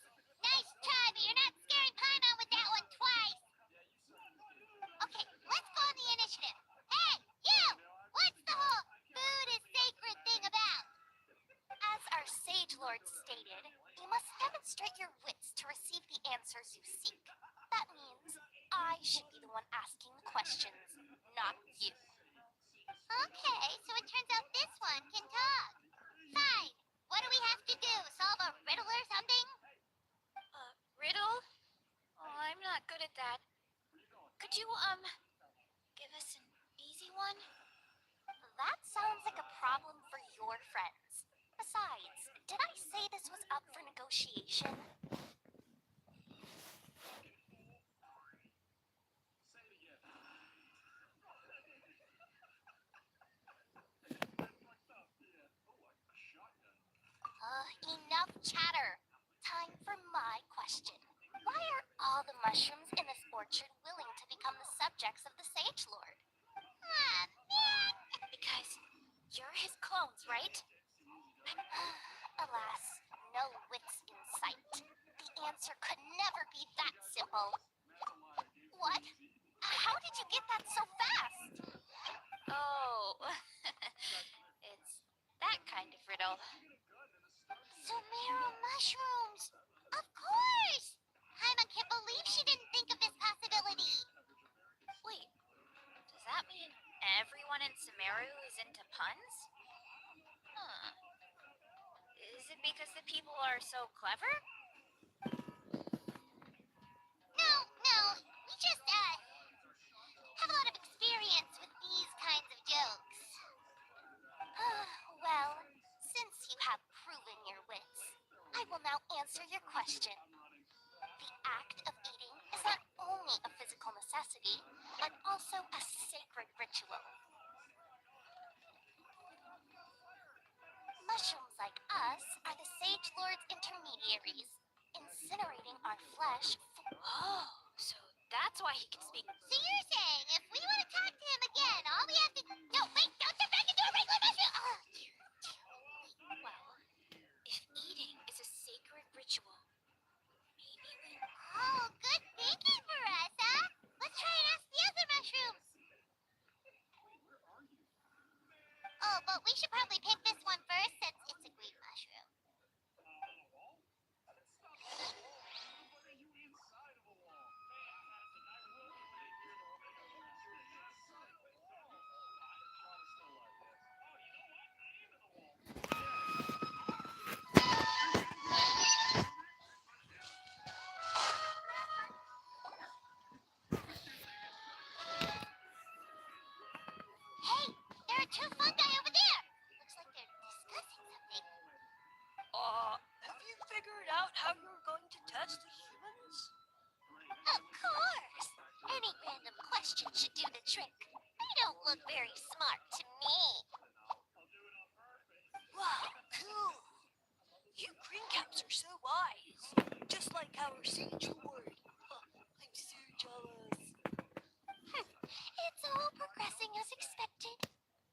Nice try, but you're not scaring Paimon with that one twice. Okay, let's go on the initiative. Hey, demonstrate your wits to receive the answers you seek. That means I should be the one asking the questions, not you. Okay, so it turns out this one can talk. Fine. What do we have to do? Solve a riddle or something? Riddle? Oh, I'm not good at that. Could you, give us an easy one? That sounds like a problem for your friends. Besides, did I say this was up for negotiation? Enough chatter. Time for my question. Why are all the mushrooms in this orchard willing to become the subjects of the Sage Lord? Ah, man. Because you're his clones, right? Alas, no wits in sight. The answer could never be that simple. What? How did you get that so fast? Oh, it's that kind of riddle. Sumeru mushrooms. Of course. Haima can't believe she didn't think of this possibility. Wait, does that mean everyone in Sumeru is into puns? Huh. Is it because the people are so clever? No. We just, have a lot of experience with these kinds of jokes. Well, since you have proven your wits, I will now answer your question. The act of eating is not only a physical necessity, but also a sacred ritual. Mushrooms like us are the Sage Lord's intermediaries, incinerating our flesh. Oh, so that's why he can speak. So you're saying if we want to talk to him again, all we have to... No, wait, don't turn back into a regular mushroom! Well, if eating is a sacred ritual, maybe we... Oh, good thinking for us, huh? Let's try and ask the other mushrooms. Oh, but we should probably pick this one first since it's a green mushroom. Hey, there are two fungi over there. Looks like they're discussing something. Have you figured out how you're going to test the humans? Of course! Any random question should do the trick. They don't look very smart to me. Wow, cool. You green caps are so wise. Just like our Sage Lord. I'm so jealous. It's all progressing as expected.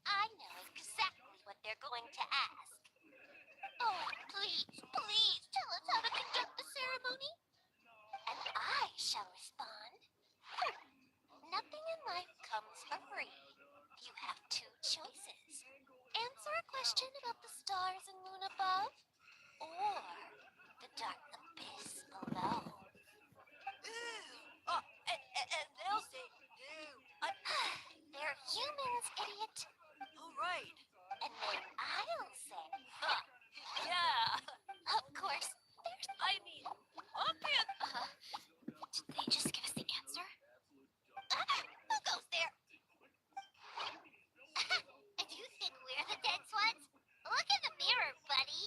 I know exactly what they're going to ask. Oh, please tell us how to conduct the ceremony. And I shall respond. Nothing in life comes for free. You have two choices. Answer a question about the stars and moon above, or the dark abyss below. Ooh. And they'll say no. They're humans, idiot. All right. And then I'll say, Yeah. of course, there's... I mean, obvious. Did they just give us the answer? Who goes there? Do you think we're the dense ones? Look in the mirror, buddy.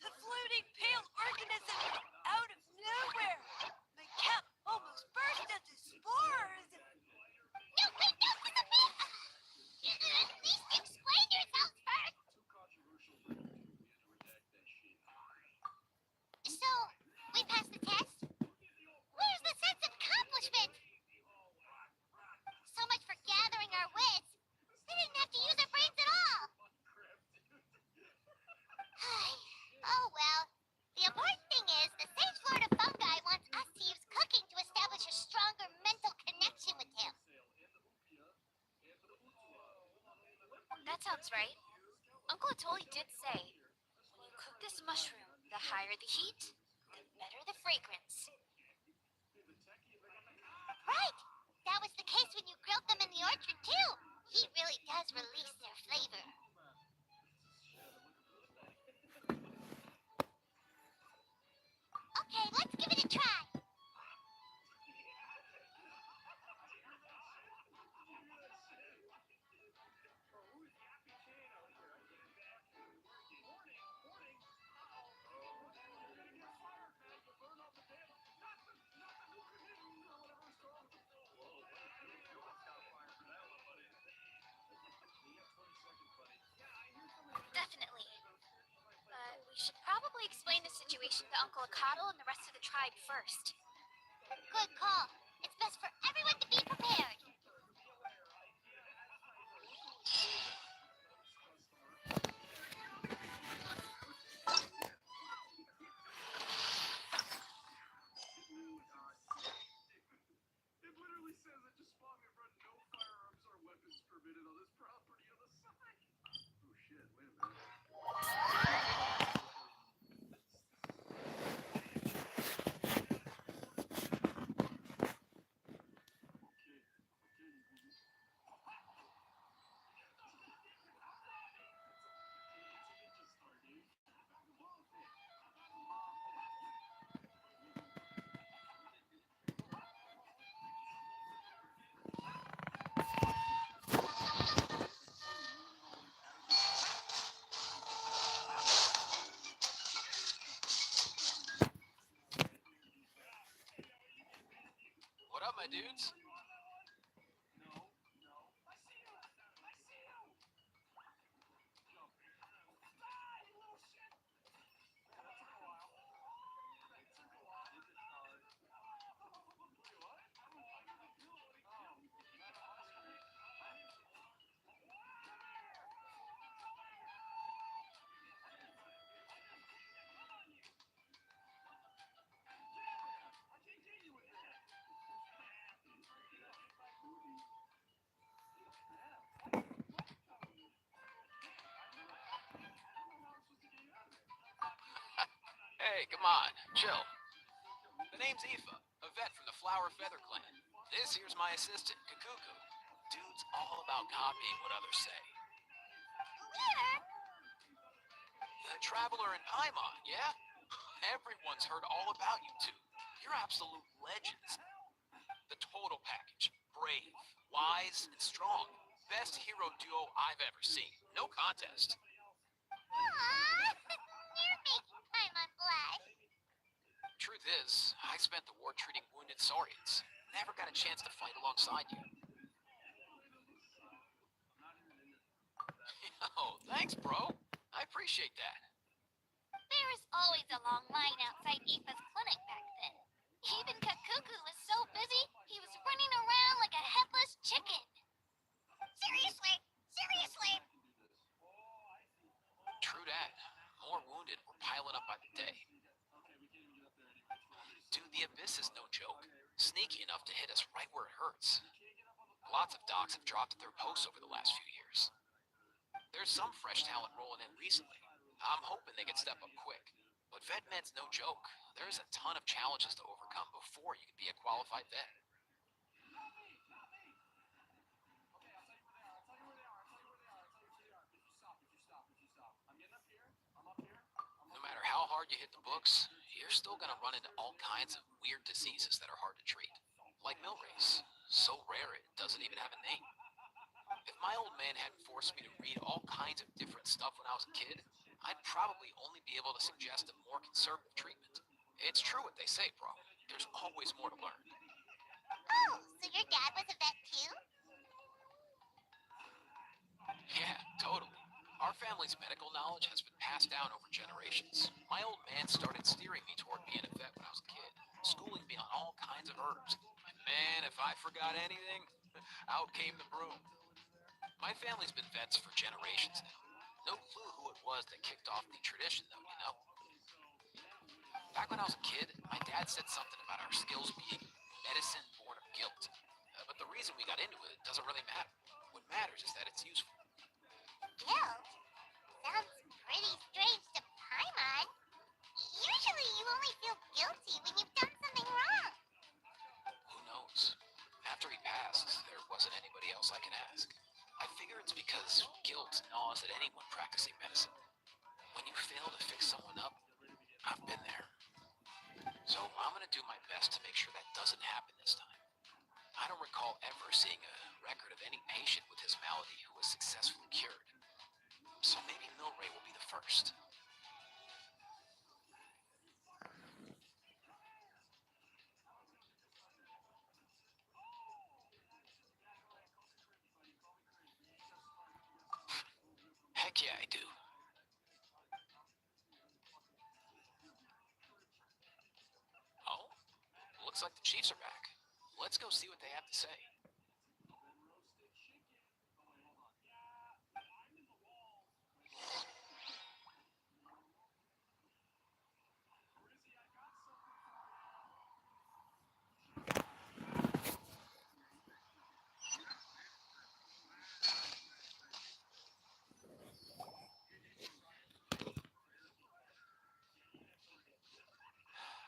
The floating pale organism out of nowhere. My cap almost burst into spores. No, wait, no, it's a myth. At least explain yourselves first. So, we passed the test? Where's the sense of accomplishment? So much for gathering our wits. They didn't have to use their brains at all. Oh well. The important thing is the Sage Lord of Fungi wants us to use cooking to establish a stronger mental connection with him. That sounds right. Uncle Atoli did say, when you cook this mushroom, The higher the heat, the better the fragrance. Right! That was the case when you grilled them in the orchard, too. Heat really does release their flavor. Okay, let's give it a try. Definitely. But we should probably explain the situation to Uncle Akatl and the rest of the tribe first. Good call. It's best for everyone to be prepared. It literally says that just spawn in front, no firearms or weapons permitted on this property on the side. Oh shit, wait a minute. What up, my dudes? Hey, come on, chill. The name's Aoife, a vet from the Flower Feather Clan. This here's my assistant, Kakuku. Dude's all about copying what others say. The Traveler in Paimon, yeah? Everyone's heard all about you two. You're absolute legends. The total package. Brave, wise, and strong. Best hero duo I've ever seen. No contest. Aww, you're making Paimon blush. Truth is, I spent the war treating wounded Saurians. Never got a chance to fight alongside you. Oh, thanks, bro. I appreciate that. There was always a long line outside Aoife's clinic back then. Even Kakuku was so busy, he was running around like a headless chicken. Seriously? Seriously? True that. More wounded were piling up by the day. Dude, the Abyss is no joke. Sneaky enough to hit us right where it hurts. Lots of docs have dropped at their posts over the last few years. There's some fresh talent rolling in recently. I'm hoping they can step up quick. But vet med's no joke. There's a ton of challenges to overcome before you can be a qualified vet. No matter how hard you hit the books, you're still gonna run into all kinds of weird diseases that are hard to treat. Like Milrace. So rare it doesn't even have a name. If my old man hadn't forced me to read all kinds of different stuff when I was a kid, I'd probably only be able to suggest a more conservative treatment. It's true what they say, bro. There's always more to learn. Oh, so your dad was a vet too? Yeah, totally. Our family's medical knowledge has been passed down over generations. My old man started steering me toward being a vet when I was a kid, schooling me on all kinds of herbs. And man, if I forgot anything, out came the broom. My family's been vets for generations now. No clue who it was that kicked off the tradition, though, you know? Back when I was a kid, my dad said something about our skills being medicine born of guilt. But the reason we got into it doesn't really matter. What matters is that it's useful. Guilt? Sounds pretty strange to Paimon. I figure it's because guilt gnaws at anyone practicing medicine. When you fail to fix someone up, I've been there. So I'm gonna do my best to make sure that doesn't happen this time. I don't recall ever seeing a record of any patient with his malady who was successfully cured. So maybe Milray will be the first. Heck yeah, I do. Oh, looks like the Chiefs are back. Let's go see what they have to say.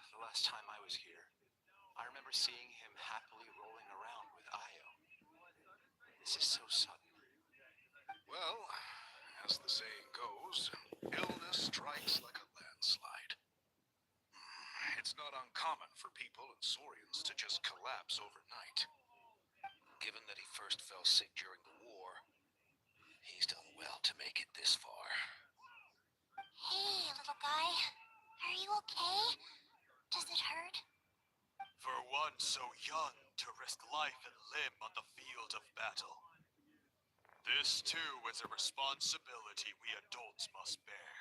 The last time I was here, I remember seeing him happily rolling around with Io. This is so sudden. Well, as the saying goes, illness strikes like a landslide. It's not uncommon for people and Saurians to just collapse overnight. Given that he first fell sick during the war, he's done well to make it this far. Hey, little guy. Are you okay? Does it hurt? For one so young to risk life and limb on the field of battle. This too is a responsibility we adults must bear.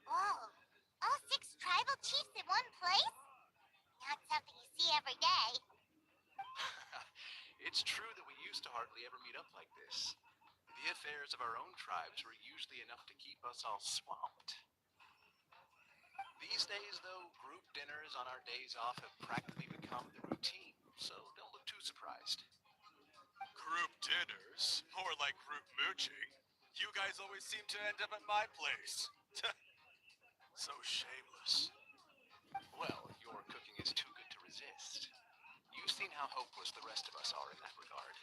Whoa. All 6 tribal chiefs in one place? Not something you see every day. It's true that we used to hardly ever meet up like this. The affairs of our own tribes were usually enough to keep us all swamped. These days, though, group dinners on our days off have practically become the routine, so don't look too surprised. Group dinners? More like group mooching. You guys always seem to end up at my place. So shameless. Well, your cooking is too good to resist. You've seen how hopeless the rest of us are in that regard.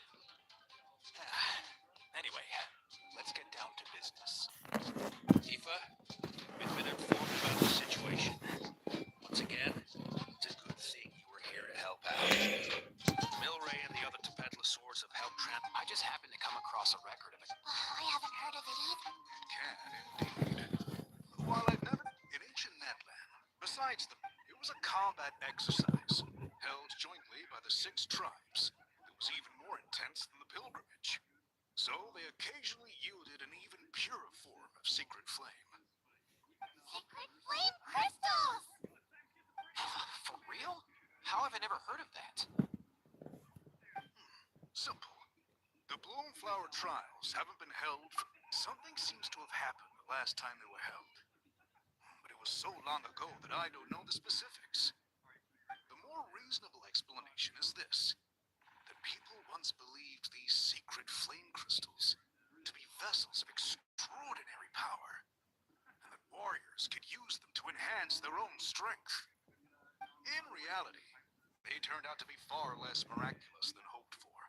Anyway, let's get down to business. Tifa, we've been informed about the situation. Once again, it's a good thing you were here to help out. Milray and the other Tepetlosaurs have helped I just happened to come across a record of it. I haven't heard of it either. Can indeed. While I've never in ancient Netland, besides it was a combat exercise held jointly by the 6 tribes that was even more intense than the pilgrimage. So they occasionally yielded an even purer form of secret flame. Secret flame crystals! For real? How have I never heard of that? Simple. The Bloomflower trials haven't been held for... Something seems to have happened the last time they were held. But it was so long ago that I don't know the specifics. The more reasonable explanation is this. That people once believed these secret flame crystals to be vessels of extraordinary power. And that warriors could use them to enhance their own strength. In reality, they turned out to be far less miraculous than hoped for.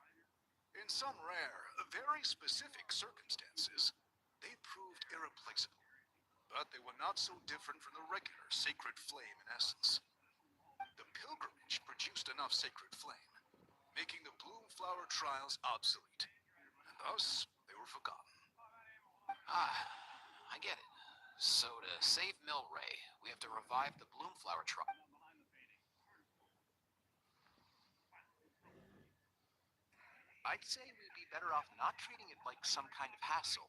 In some rare, very specific circumstances, they proved irreplaceable. But they were not so different from the regular sacred flame in essence. The pilgrimage produced enough sacred flame, making the Bloomflower trials obsolete. And thus, they were forgotten. I get it. So to save Milray, we have to revive the Bloomflower trial. I'd say we'd be better off not treating it like some kind of hassle.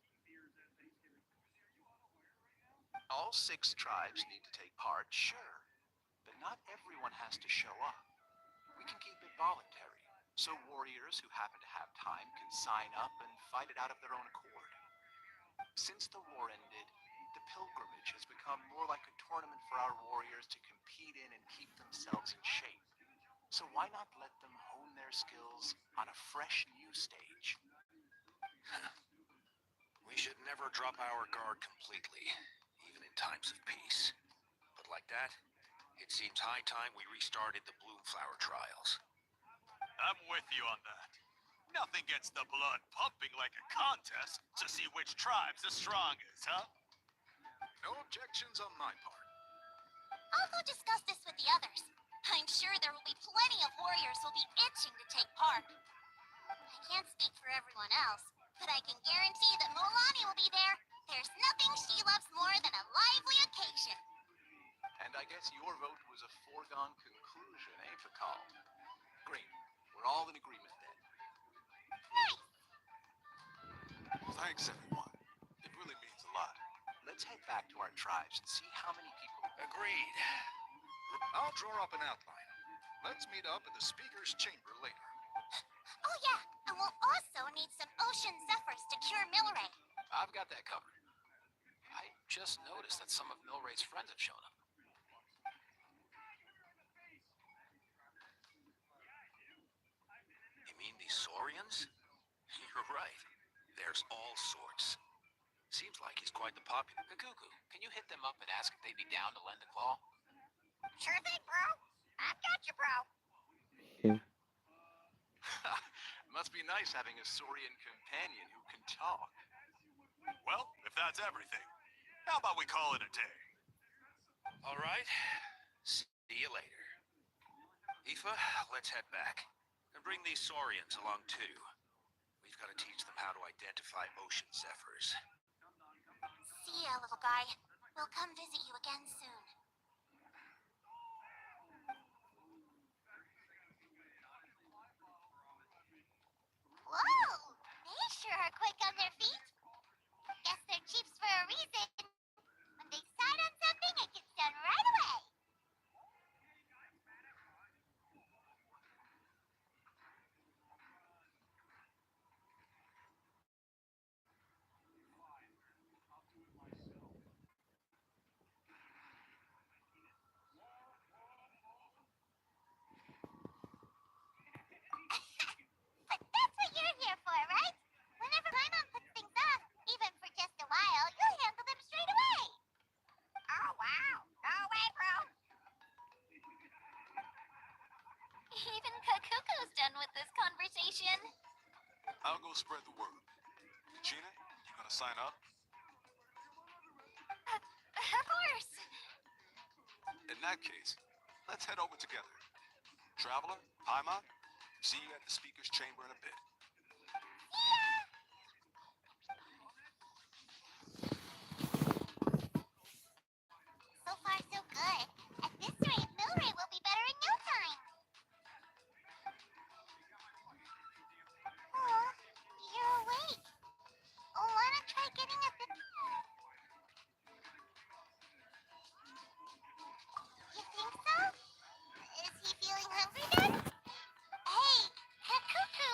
All 6 tribes need to take part, sure, but not everyone has to show up. We can keep it voluntary, so warriors who happen to have time can sign up and fight it out of their own accord. Since the war ended, the pilgrimage has become more like a tournament for our warriors to compete in and keep themselves in shape. So why not let them hone their skills on a fresh new stage? We should never drop our guard completely, even in times of peace. But like that, it seems high time we restarted the Bloomflower trials. I'm with you on that. Nothing gets the blood pumping like a contest to see which tribe's the strongest, huh? No objections on my part. I'll go discuss this with the others. I'm sure there will be plenty of warriors who'll be itching to take part. I can't speak for everyone else, but I can guarantee that Molani will be there. There's nothing she loves more than a lively occasion. And I guess your vote was a foregone conclusion, eh, Fakal? Great. We're all in agreement then. Nice. Thanks, everyone. It really means a lot. Let's head back to our tribes and see how many people... Agreed. I'll draw up an outline. Let's meet up in the speaker's chamber later. Oh yeah, and we'll also need some ocean zephyrs to cure Milray. I've got that covered. I just noticed that some of Milray's friends have shown up. You mean these Saurians? You're right. There's all sorts. Seems like he's quite the popular. Kakuku, can you hit them up and ask if they'd be down to lend a claw? Sure thing, bro. I've got you, bro. Must be nice having a Saurian companion who can talk. Well, if that's everything, how about we call it a day? All right. See you later. Aoife, let's head back. And bring these Saurians along too. We've got to teach them how to identify ocean zephyrs. See ya, little guy. We'll come visit you again soon. Whoa! They sure are quick on their feet. Guess they're chiefs for a reason. When they decide on something, it gets done right away. But that's what you're here for, right? Whenever my mom puts things off, even for just a while, you'll handle them straight away. Oh, wow. Go away, bro. Even Kakuku's done with this conversation. I'll go spread the word. Gina, you gonna sign up? Of course. In that case, let's head over together. Traveler, Paimon, see you at the speaker's chamber in a bit. So far, so good. At this rate, Milray will be better in no time. Oh, you're awake. Wanna try getting a bit... You think so? Is he feeling hungry then? Hey, Kakuku,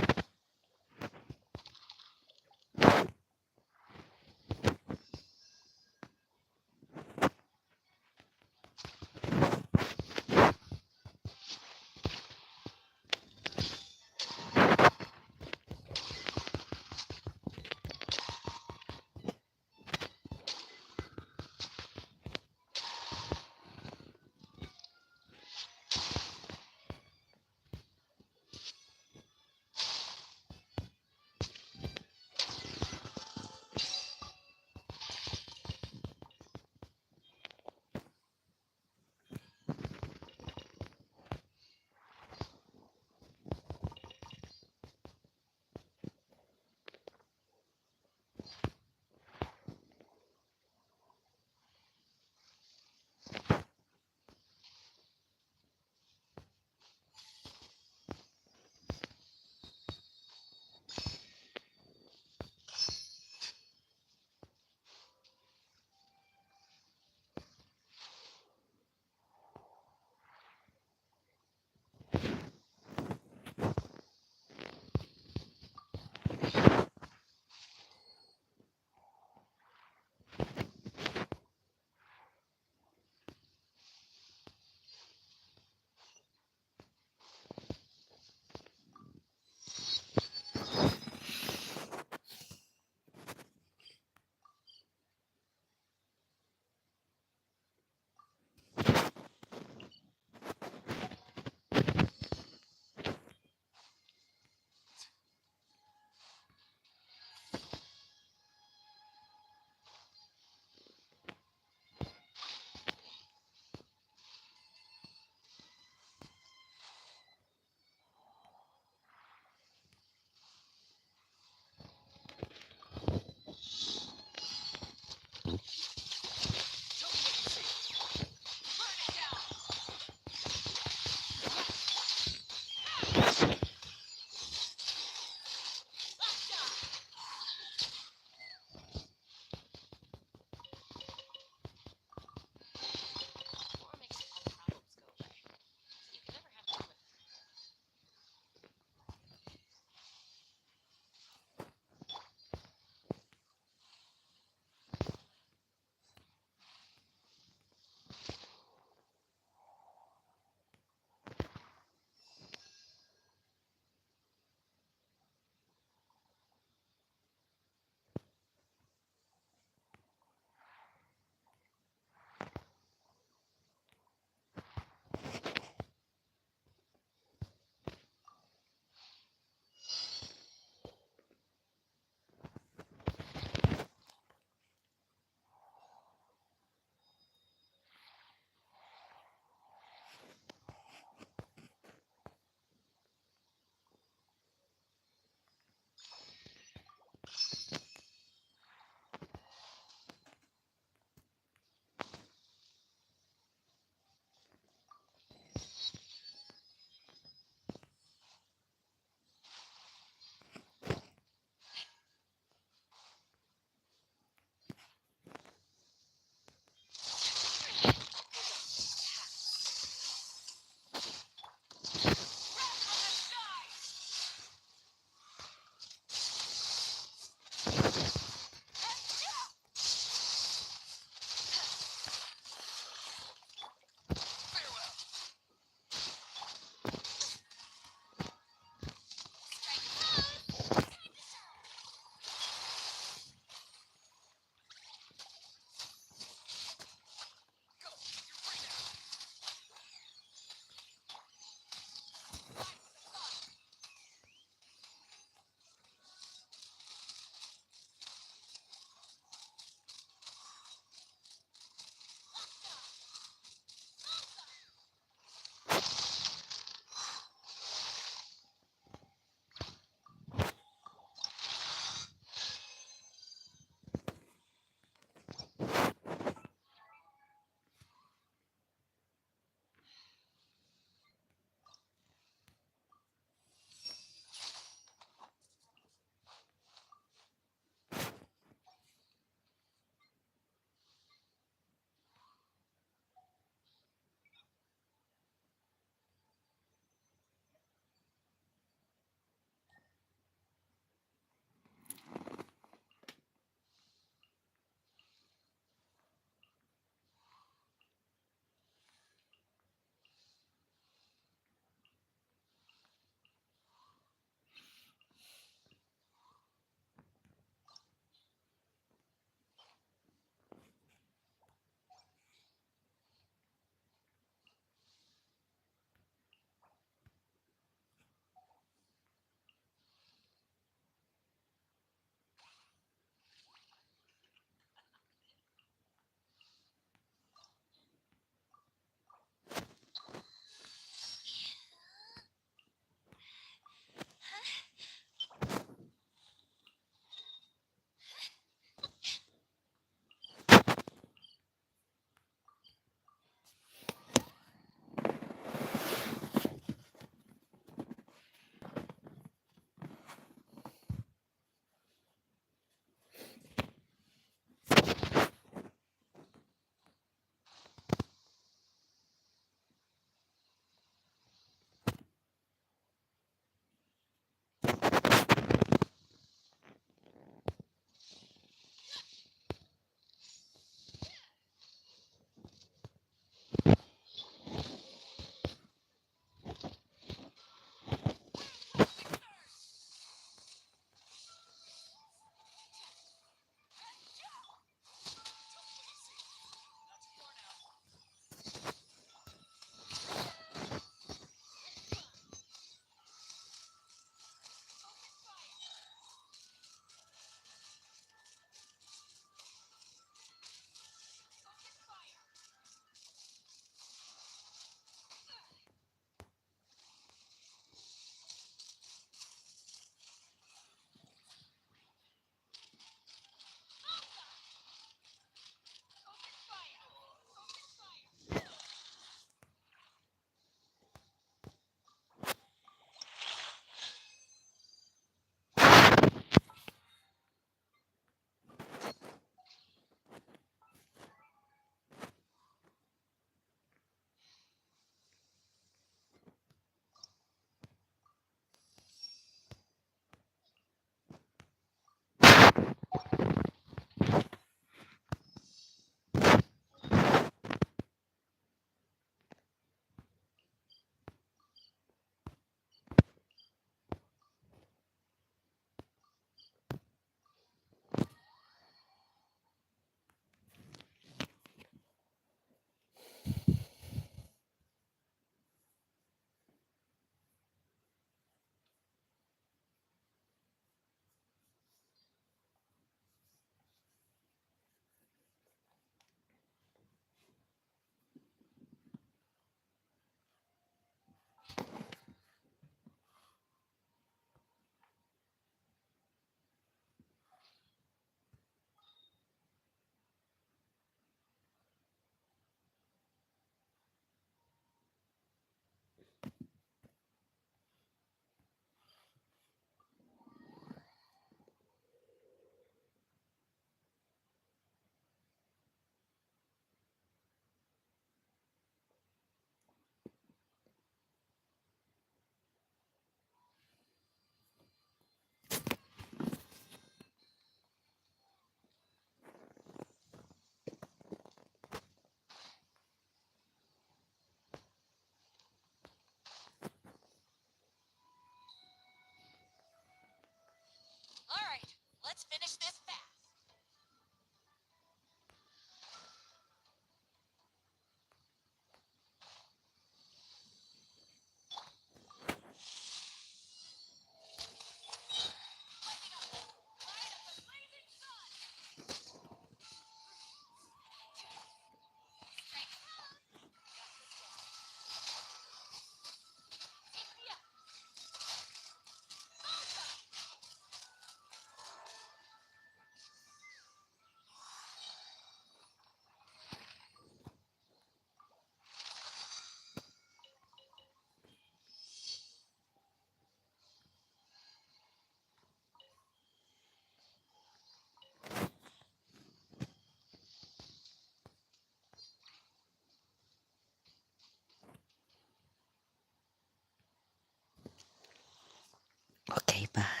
Okay, bye.